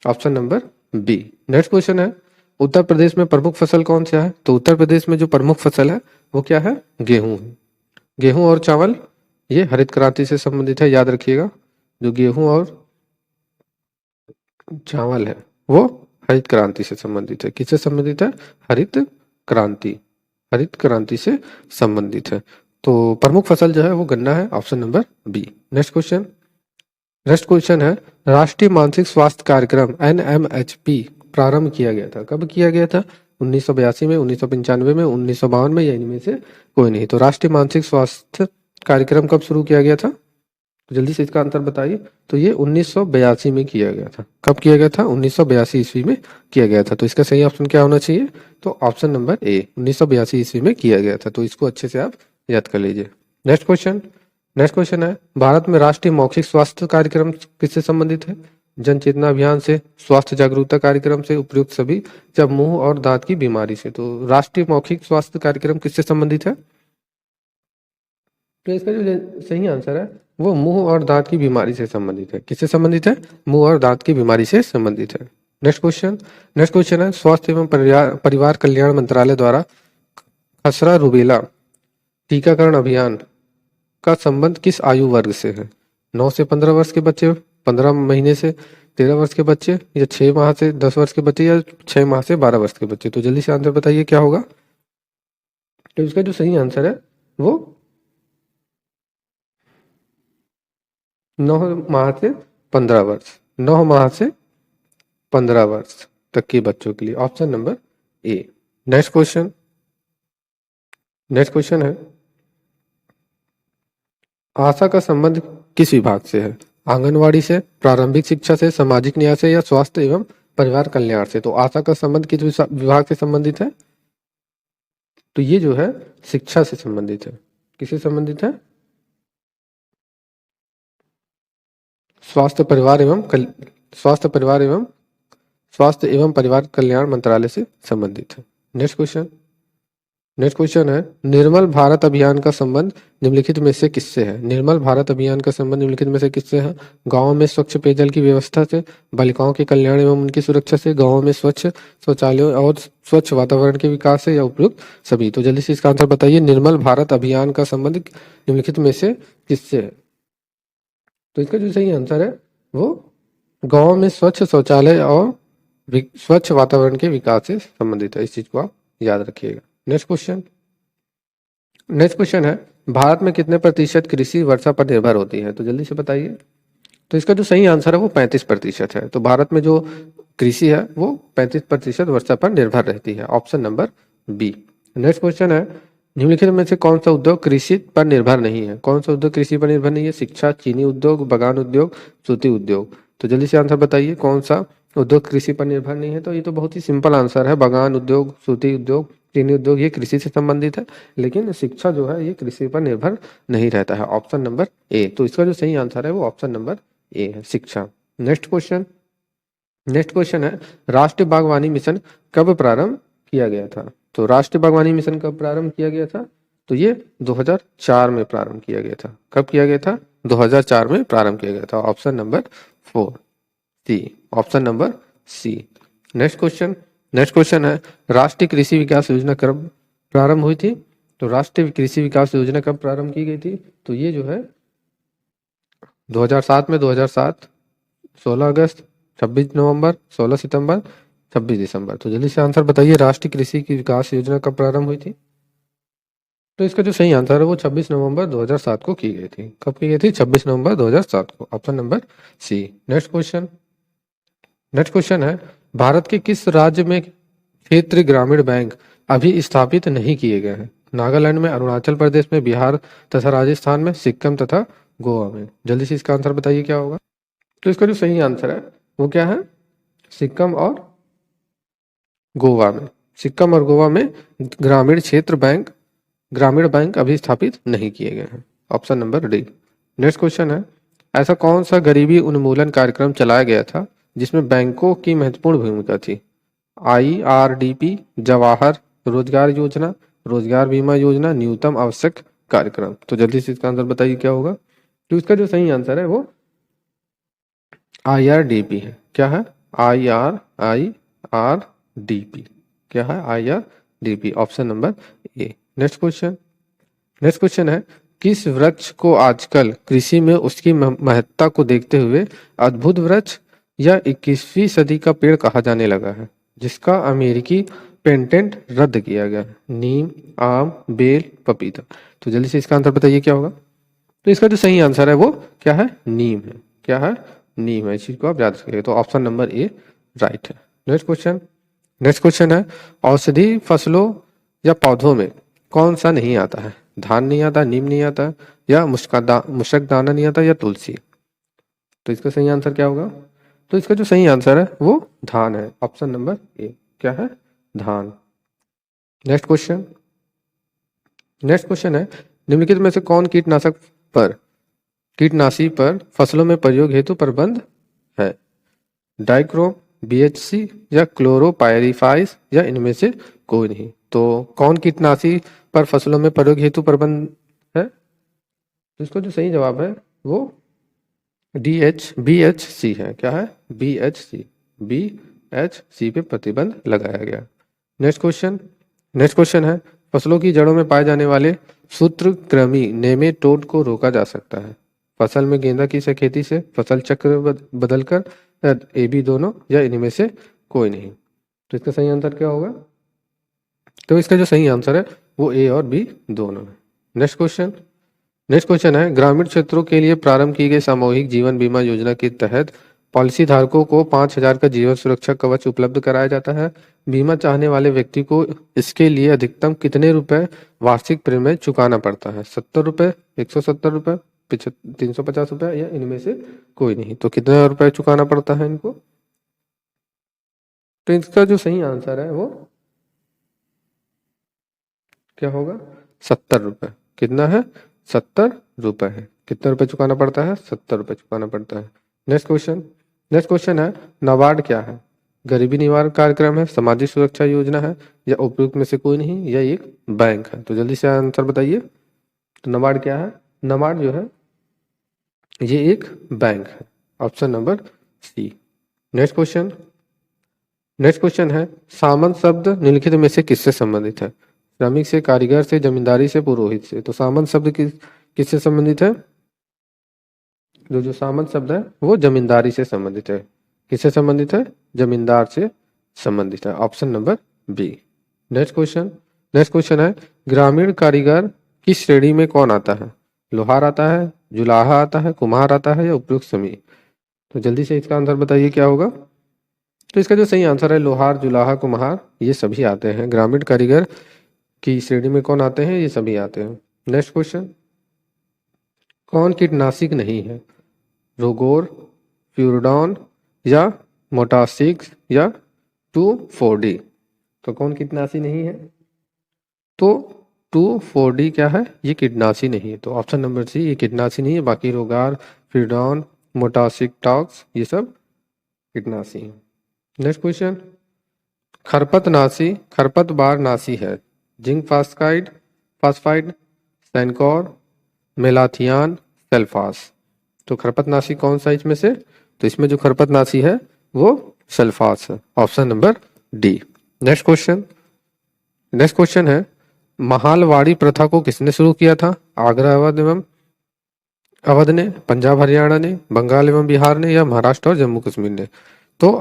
Option number B. Next question है, उत्तर प्रदेश में प्रमुख फसल कौन सा है? तो उत्तर प्रदेश में जो प्रमुख फसल है वो क्या है? गेहूं है। गेहूं और चावल ये हरित क्रांति से संबंधित है, याद रखिएगा। जो गेहूं और चावल है वो हरित क्रांति से संबंधित है। किससे संबंधित है? हरित क्रांति। हरित क्रांति से संबंधित है। तो प्रमुख फसल जो है वो गन्ना है। Option number B. Next question. Next question है, राष्ट्रीय मानसिक स्वास्थ्य कार्यक्रम NMHP प्रारंभ किया गया था। कब किया गया था? 1982 में, 1995 में, 1952 में, या इनमें से कोई नहीं? तो राष्ट्रीय मानसिक स्वास्थ्य कार्यक्रम कब शुरू किया गया था? तो जल्दी से इसका आंसर बताइए। तो ये 1982 में किया गया था। कब किया गया था? 1982 ईस्वी में किया गया था। तो इसका सही ऑप्शन क्या होना चाहिए? तो ऑप्शन नंबर ए, 1982 ईस्वी में किया गया था। तो इसको अच्छे से आप याद कर लीजिए। Next question. नेक्स्ट क्वेश्चन है, भारत में राष्ट्रीय मौखिक स्वास्थ्य कार्यक्रम किससे संबंधित है? जन चेतना अभियान से, स्वास्थ्य जागरूकता कार्यक्रम से, उपयुक्त सभी, जब मुंह और दांत की बीमारी से? तो राष्ट्रीय मौखिक स्वास्थ्य कार्यक्रम किससे संबंधित है? तो इसका जो सही आंसर है वो मुंह और दांत की बीमारी से संबंधित है। किससे संबंधित है? मुंह और दांत की बीमारी से संबंधित है। Question question. नेक्स्ट क्वेश्चन है, स्वास्थ्य एवं परिवार कल्याण मंत्रालय द्वारा खसरा रुबेला टीकाकरण अभियान का संबंध किस आयु वर्ग से है? 9 से 15 वर्ष के बच्चे, 15 महीने से 13 वर्ष के बच्चे, या 6 माह से 10 वर्ष के बच्चे, या 6 माह से 12 वर्ष के बच्चे? तो जल्दी से आंसर बताइए क्या होगा। तो इसका जो सही आंसर है वो 9 माह से 15 वर्ष, 9 माह से 15 वर्ष तक के बच्चों के लिए। Option number A. Next question. Next question है, आशा का संबंध किस विभाग से है? आंगनवाड़ी से, प्रारंभिक शिक्षा से, सामाजिक न्याय से, या स्वास्थ्य एवं परिवार कल्याण से? तो आशा का संबंध किस विभाग से संबंधित है? तो ये जो है शिक्षा से संबंधित है। किससे संबंधित है? स्वास्थ्य परिवार एवं स्वास्थ्य एवं परिवार कल्याण मंत्रालय से संबंधित है। Question question. नेक्स्ट क्वेश्चन है, निर्मल भारत अभियान का संबंध निम्नलिखित में से किससे है? निर्मल भारत अभियान का संबंध निम्नलिखित में से किससे है? गांवों में स्वच्छ पेयजल की व्यवस्था से, बालिकाओं के कल्याण एवं उनकी सुरक्षा से, गांवों में स्वच्छ शौचालयों और स्वच्छ वातावरण के विकास से, या उपयुक्त सभी? तो जल्दी से इसका आंसर बताइए। निर्मल भारत अभियान का संबंध निम्नलिखित में से किससे है? तो इसका जो सही आंसर है वो गांव में स्वच्छ शौचालय और स्वच्छ वातावरण के विकास से संबंधित है। इस चीज को आप याद रखिएगा। Next question. नेक्स्ट क्वेश्चन है, भारत में कितने प्रतिशत कृषि वर्षा पर निर्भर होती है? तो जल्दी से बताइए। तो इसका जो सही आंसर है वो 35% है। तो भारत में जो कृषि है वो 35% वर्षा पर निर्भर रहती है। Option number B. Next question है, निम्नलिखित में से कौन सा उद्योग कृषि पर निर्भर नहीं है? कौन सा उद्योग कृषि पर निर्भर नहीं है? शिक्षा, चीनी उद्योग, बगान उद्योग, सूती उद्योग? तो जल्दी से आंसर बताइए कौन सा उद्योग कृषि पर निर्भर नहीं है? तो ये तो बहुत ही सिंपल आंसर है, बगान उद्योग, सूती उद्योग, चीनी उद्योग ये कृषि से संबंधित है, लेकिन शिक्षा जो है ये कृषि पर निर्भर नहीं रहता है। ऑप्शन नंबर ए। तो इसका जो सही आंसर है वो ऑप्शन नंबर ए है, शिक्षा। Next question. नेक्स्ट क्वेश्चन है, राष्ट्रीय बागवानी मिशन कब प्रारंभ किया गया था? तो राष्ट्रीय बागवानी मिशन कब प्रारंभ किया गया था? तो ये 2004 में प्रारंभ किया गया था। कब किया गया था? 2004 में प्रारंभ किया गया था। Option number 4 C. Option number C. Next question. Next question है, राष्ट्रीय कृषि विकास योजना कब प्रारंभ हुई थी? तो राष्ट्रीय कृषि विकास योजना कब प्रारंभ की गई थी? तो ये जो है 2007 में। 2007 16 अगस्त, 26 नवंबर, 16 सितंबर, 26 दिसंबर? तो जल्दी से आंसर बताइए, राष्ट्रीय कृषि की विकास योजना कब प्रारंभ हुई थी? तो इसका जो सही आंसर है वो 26 नवंबर 2007 को की गई थी। कब की गई थी? 26 नवंबर 2007 को। Option number C. Next question. Next question है, भारत के किस राज्य में क्षेत्रीय ग्रामीण बैंक अभी स्थापित नहीं किए गए हैं? नागालैंड में, अरुणाचल प्रदेश में, बिहार तथा राजस्थान में, सिक्किम तथा गोवा में। जल्दी से इसका आंसर बताइए क्या होगा। तो इसका जो सही आंसर है वो क्या है? सिक्किम और गोवा में। सिक्किम और गोवा में ग्रामीण बैंक अभी स्थापित नहीं किए गए हैं। Option number D. Next question है, ऐसा कौन सा गरीबी उन्मूलन कार्यक्रम चलाया गया था जिसमें बैंकों की महत्वपूर्ण भूमिका थी? IRDP, जवाहर रोजगार योजना, रोजगार बीमा योजना, न्यूनतम आवश्यक कार्यक्रम। तो जल्दी से इसका आंसर बताइए क्या होगा। तो इसका जो सही आंसर है वो IRDP है। क्या है? IRDP। क्या है? IRDP। Option number A. Next question. Next question है, किस वृक्ष को आजकल कृषि में उसकी महत्ता को देखते हुए अद्भुत वृक्ष या 21वीं सदी का पेड़ कहा जाने लगा है, जिसका अमेरिकी पेटेंट रद्द किया गया? नीम, आम, बेल, पपीता। तो जल्दी से इसका आंसर बताइए क्या होगा। तो इसका जो सही आंसर है वो क्या है? नीम है। क्या है? नीम है। इस चीज को आप याद रखिएगा। तो ऑप्शन नंबर ए राइट है। Question question. नेक्स्ट क्वेश्चन है, औषधि फसलों या पौधों में कौन सा नहीं आता है? धान नहीं आता, नीम नहीं आता, या मुशक दाना नहीं आता, या तुलसी। तो इसका सही आंसर क्या होगा। तो इसका जो सही आंसर है वो धान है। ऑप्शन नंबर ए। क्या है? धान। Next question. नेक्स्ट क्वेश्चन है, निम्नलिखित में से कौन कीटनाशी पर फसलों में प्रयोग हेतु प्रबंध है? डाइक्रोम, BHC या क्लोरोपायरीफाइस, या इनमें से कोई नहीं। तो कौन कीटनाशी पर फसलों में प्रयोग हेतु प्रबंध है? तो इसका जो सही जवाब है वो BHC है। क्या है? BHC पे प्रतिबंध लगाया गया। Next question. नेक्स्ट क्वेश्चन है, फसलों की जड़ों में पाए जाने वाले सूत्रकृमि नेमेटोड को रोका जा सकता है? फसल में गेंदा की खेती से, फसल चक्र बदलकर, AB दोनों, या इनमें से कोई नहीं। तो इसका सही आंसर क्या होगा। तो इसका जो सही आंसर है वो A और B दोनों है। Question question. नेक्स्ट क्वेश्चन है, ग्रामीण क्षेत्रों के लिए प्रारंभ की गई सामूहिक जीवन बीमा योजना के तहत पॉलिसी धारकों को 5,000 का जीवन सुरक्षा कवच उपलब्ध कराया जाता है। बीमा चाहने वाले व्यक्ति को इसके लिए अधिकतम कितने रुपए वार्षिक प्रीमियम चुकाना पड़ता है? 70 रुपए, 170 रुपए, 350 रुपए, या इनमें से कोई नहीं। तो कितना रुपए चुकाना पड़ता है इनको। तो इसका जो सही आंसर है वो क्या होगा? 70 रुपए। कितना है? 70 रुपए है। कितना रुपए चुकाना पड़ता है? 70 रुपए चुकाना पड़ता है। Question question. नेक्स्ट क्वेश्चन है, नाबार्ड क्या है? गरीबी निवारण कार्यक्रम है, सामाजिक सुरक्षा योजना है, या उपयुक्त में से कोई नहीं, या एक बैंक है। तो जल्दी से आंसर बताइए। तो नाबार्ड क्या है? नाबार्ड जो है ये एक बैंक है। Option number C. Next question. Next question है, सामंत शब्द निम्नलिखित में से किससे संबंधित है? श्रमिक से, कारीगर से, जमींदारी से, पुरोहित से। तो सामंत शब्द किससे संबंधित है? जो सामंत शब्द है वो जमींदारी से संबंधित है। किससे संबंधित है? जमींदार से संबंधित है। Option number B. Next question. Next question है, ग्रामीण कारीगर की श्रेणी में कौन आता है? लोहार आता है, जुलाहा आता है, कुम्हार आता है, या उपयुक्त श्रमिक। तो जल्दी से इसका आंसर बताइए क्या होगा। तो इसका जो सही आंसर है लोहार, जुलाहा, कुम्हार ये सभी आते हैं। ग्रामीण कारीगर की श्रेणी में कौन आते हैं? ये सभी आते हैं। नेक्स्ट क्वेश्चन, कौन कीटनाशक नहीं है? रोगोर, फ्यूरडॉन, या मोटासिक्स, या 2,4-D। तो कौन कीटनाशी नहीं है? तो 2,4-D क्या है? ये कीटनाशी नहीं है। तो ऑप्शन नंबर सी ये कीटनाशी नहीं है। बाकी रोगार, फ्यूरडॉन, मोटासिक टॉक्स ये सब कीटनाशी है। नेक्स्ट क्वेश्चन, खरपतवार नाशी है। Zinc phosphide, Sencor, malathion, Sulphas. तो खरपतनाशी कौन सा इसमें से? तो इसमें जो खरपतनाशी है वो सल्फास है। Option number D. Next question. Next question है, महालवाड़ी प्रथा को किसने शुरू किया था? आगरा अवध ने, पंजाब हरियाणा ने, बंगाल एवं बिहार ने, या महाराष्ट्र और जम्मू कश्मीर ने। तो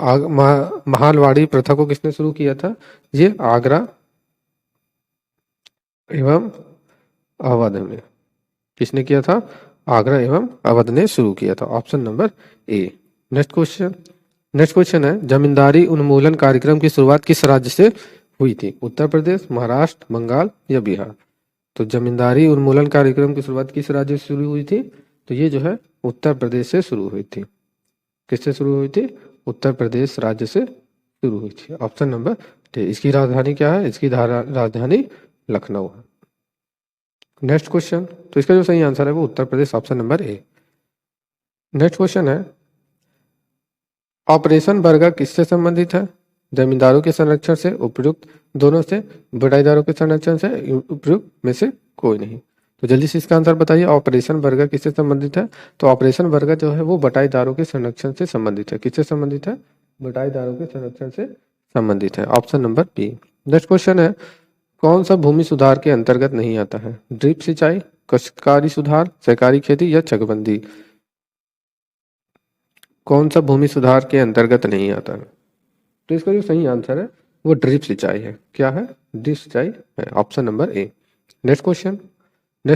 महालवाड़ी प्रथा को किसने शुरू किया था? ये आगरा एवं अवध ने। किसने किया था? आगरा एवं अवध ने शुरू किया था। Option number A. Next question है जमींदारी उन्मूलन कार्यक्रम की शुरुआत किस राज्य से हुई थी? उत्तर प्रदेश, महाराष्ट्र, बंगाल या बिहार? तो जमींदारी उन्मूलन कार्यक्रम की शुरुआत किस राज्य से शुरू हुई थी? तो ये जो है उत्तर प्रदेश से शुरू हुई थी। किससे शुरू हुई थी? उत्तर प्रदेश राज्य से शुरू हुई थी। Option number D. इसकी राजधानी क्या है? इसकी राजधानी लखनऊ है। नेक्स्ट क्वेश्चन, तो इसका जो सही आंसर है वो Uttar Pradesh, option number A. Next question है ऑपरेशन बर्गा किससे संबंधित है? जमींदारों के संरक्षण से, उपयुक्त दोनों से, बटाईदारों के संरक्षण से, उपयुक्त में से कोई नहीं। तो जल्दी से इसका आंसर बताइए, ऑपरेशन बर्गा किससे संबंधित है? तो ऑपरेशन बर्गा जो है वो बटाईदारों के संरक्षण से संबंधित है। किससे संबंधित है? बटाईदारों के संरक्षण से संबंधित है। Option number B. Next question है कौन सा भूमि सुधार के अंतर्गत नहीं आता है? ड्रिप सिंचाई, काश्तकारी सुधार, सहकारी खेती या चकबंदी? कौन सा भूमि सुधार के अंतर्गत नहीं आता है? तो इसका जो सही आंसर है वो ड्रिप सिंचाई है। क्या है? ड्रिप सिंचाई है। Option number A. Next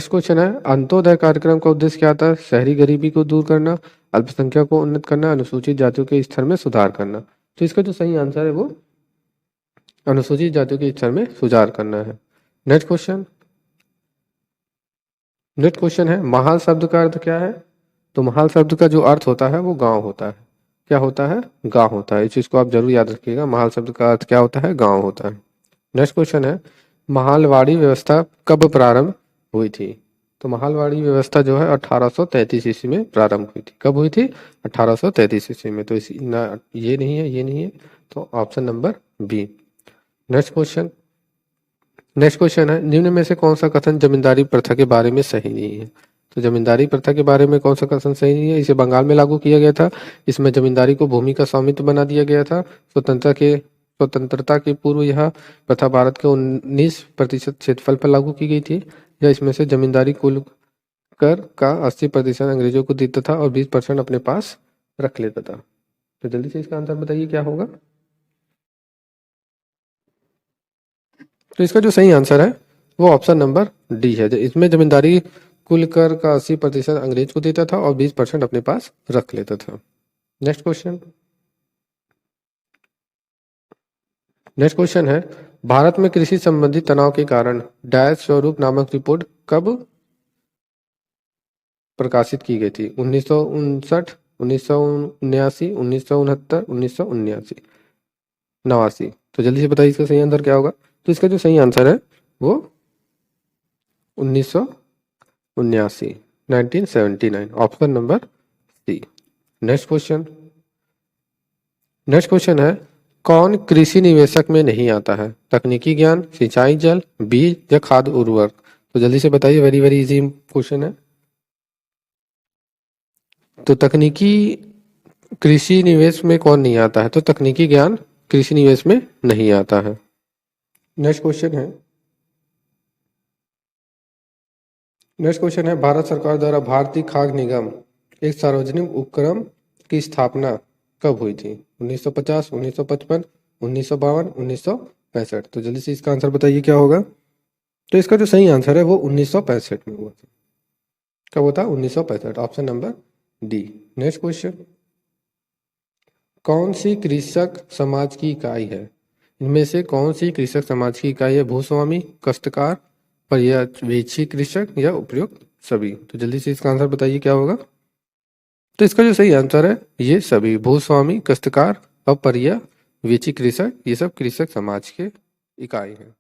question है अंत्योदय कार्यक्रम का उद्देश्य क्या था? शहरी गरीबी को दूर करना, अल्पसंख्यक को उन्नत करना, अनुसूचित जातियों के स्तर में सुधार करना। तो इसका जो सही आंसर है वो अनुसूचित जातियों के स्तर में सुधार करना है। नेक्स्ट क्वेश्चन है महाल शब्द का अर्थ क्या है? तो महाल शब्द का जो अर्थ होता है वो गांव होता है। क्या होता है? गांव होता है। इस चीज को आप जरूर याद रखिएगा, महाल शब्द का अर्थ क्या होता है? गांव होता है। नेक्स्ट क्वेश्चन है महालवाड़ी व्यवस्था कब प्रारंभ हुई थी? तो महालवाड़ी व्यवस्था जो है 1833 ईस्वी में प्रारंभ हुई थी। कब हुई थी? 1833 ईस्वी में। तो इसी ना ये नहीं है, ये नहीं है, तो option number B. Next question है निम्न में से कौन सा कथन जमींदारी प्रथा के बारे में सही नहीं है? तो जमींदारी प्रथा के बारे में कौन सा कथन सही नहीं है? इसे बंगाल में लागू किया गया था। इसमें जमींदारी को भूमि का स्वामित्व बना दिया गया था। स्वतंत्रता के पूर्व यह प्रथा भारत के 19% क्षेत्रफल पर लागू की गई थी। या इसमें से जमींदारी कुल कर का 80% अंग्रेजों को देता था और 20% अपने पास रख लेता था। तो जल्दी से इसका आंसर बताइए क्या होगा? तो इसका जो सही आंसर है वो ऑप्शन नंबर डी है। इसमें जमींदारी कुल कर का 80% अंग्रेज को देता था और 20% अपने पास रख लेता था। नेक्स्ट क्वेश्चन है भारत में कृषि संबंधी तनाव के कारण डैश स्वरूप नामक रिपोर्ट कब प्रकाशित की गई थी? 1959, 1979, 1969, 1979, 89। तो जल्दी से बताइए इसका सही आंसर क्या होगा? तो इसका जो सही आंसर है वो 1979, 1979, option number C. Next question है कौन कृषि निवेशक में नहीं आता है? तकनीकी ज्ञान, सिंचाई जल, बीज या खाद उर्वरक? तो जल्दी से बताइए, वेरी वेरी इजी क्वेश्चन है। तो तकनीकी कृषि निवेश में कौन नहीं आता है? तो तकनीकी ज्ञान कृषि निवेश में नहीं आता है। नेक्स्ट क्वेश्चन है भारत सरकार द्वारा भारतीय खाद्य निगम एक सार्वजनिक उपक्रम की स्थापना कब हुई थी? 1950, 1955, 1952, 1965। तो जल्दी से इसका आंसर बताइए क्या होगा? तो इसका जो सही आंसर है वो 1965 में हुआ था। कब होता? 1965, option number D. Next question कौन सी कृषक समाज की इकाई है? इनमें से कौन सी कृषक समाज की इकाई है? भूस्वामी, काश्तकार, पर्यवेक्षी कृषक या उपयुक्त सभी? तो जल्दी से इसका आंसर बताइए क्या होगा? तो इसका जो सही आंसर है ये सभी, भूस्वामी, काश्तकार और पर्यवेक्षी कृषक, ये सब कृषक समाज के इकाई हैं।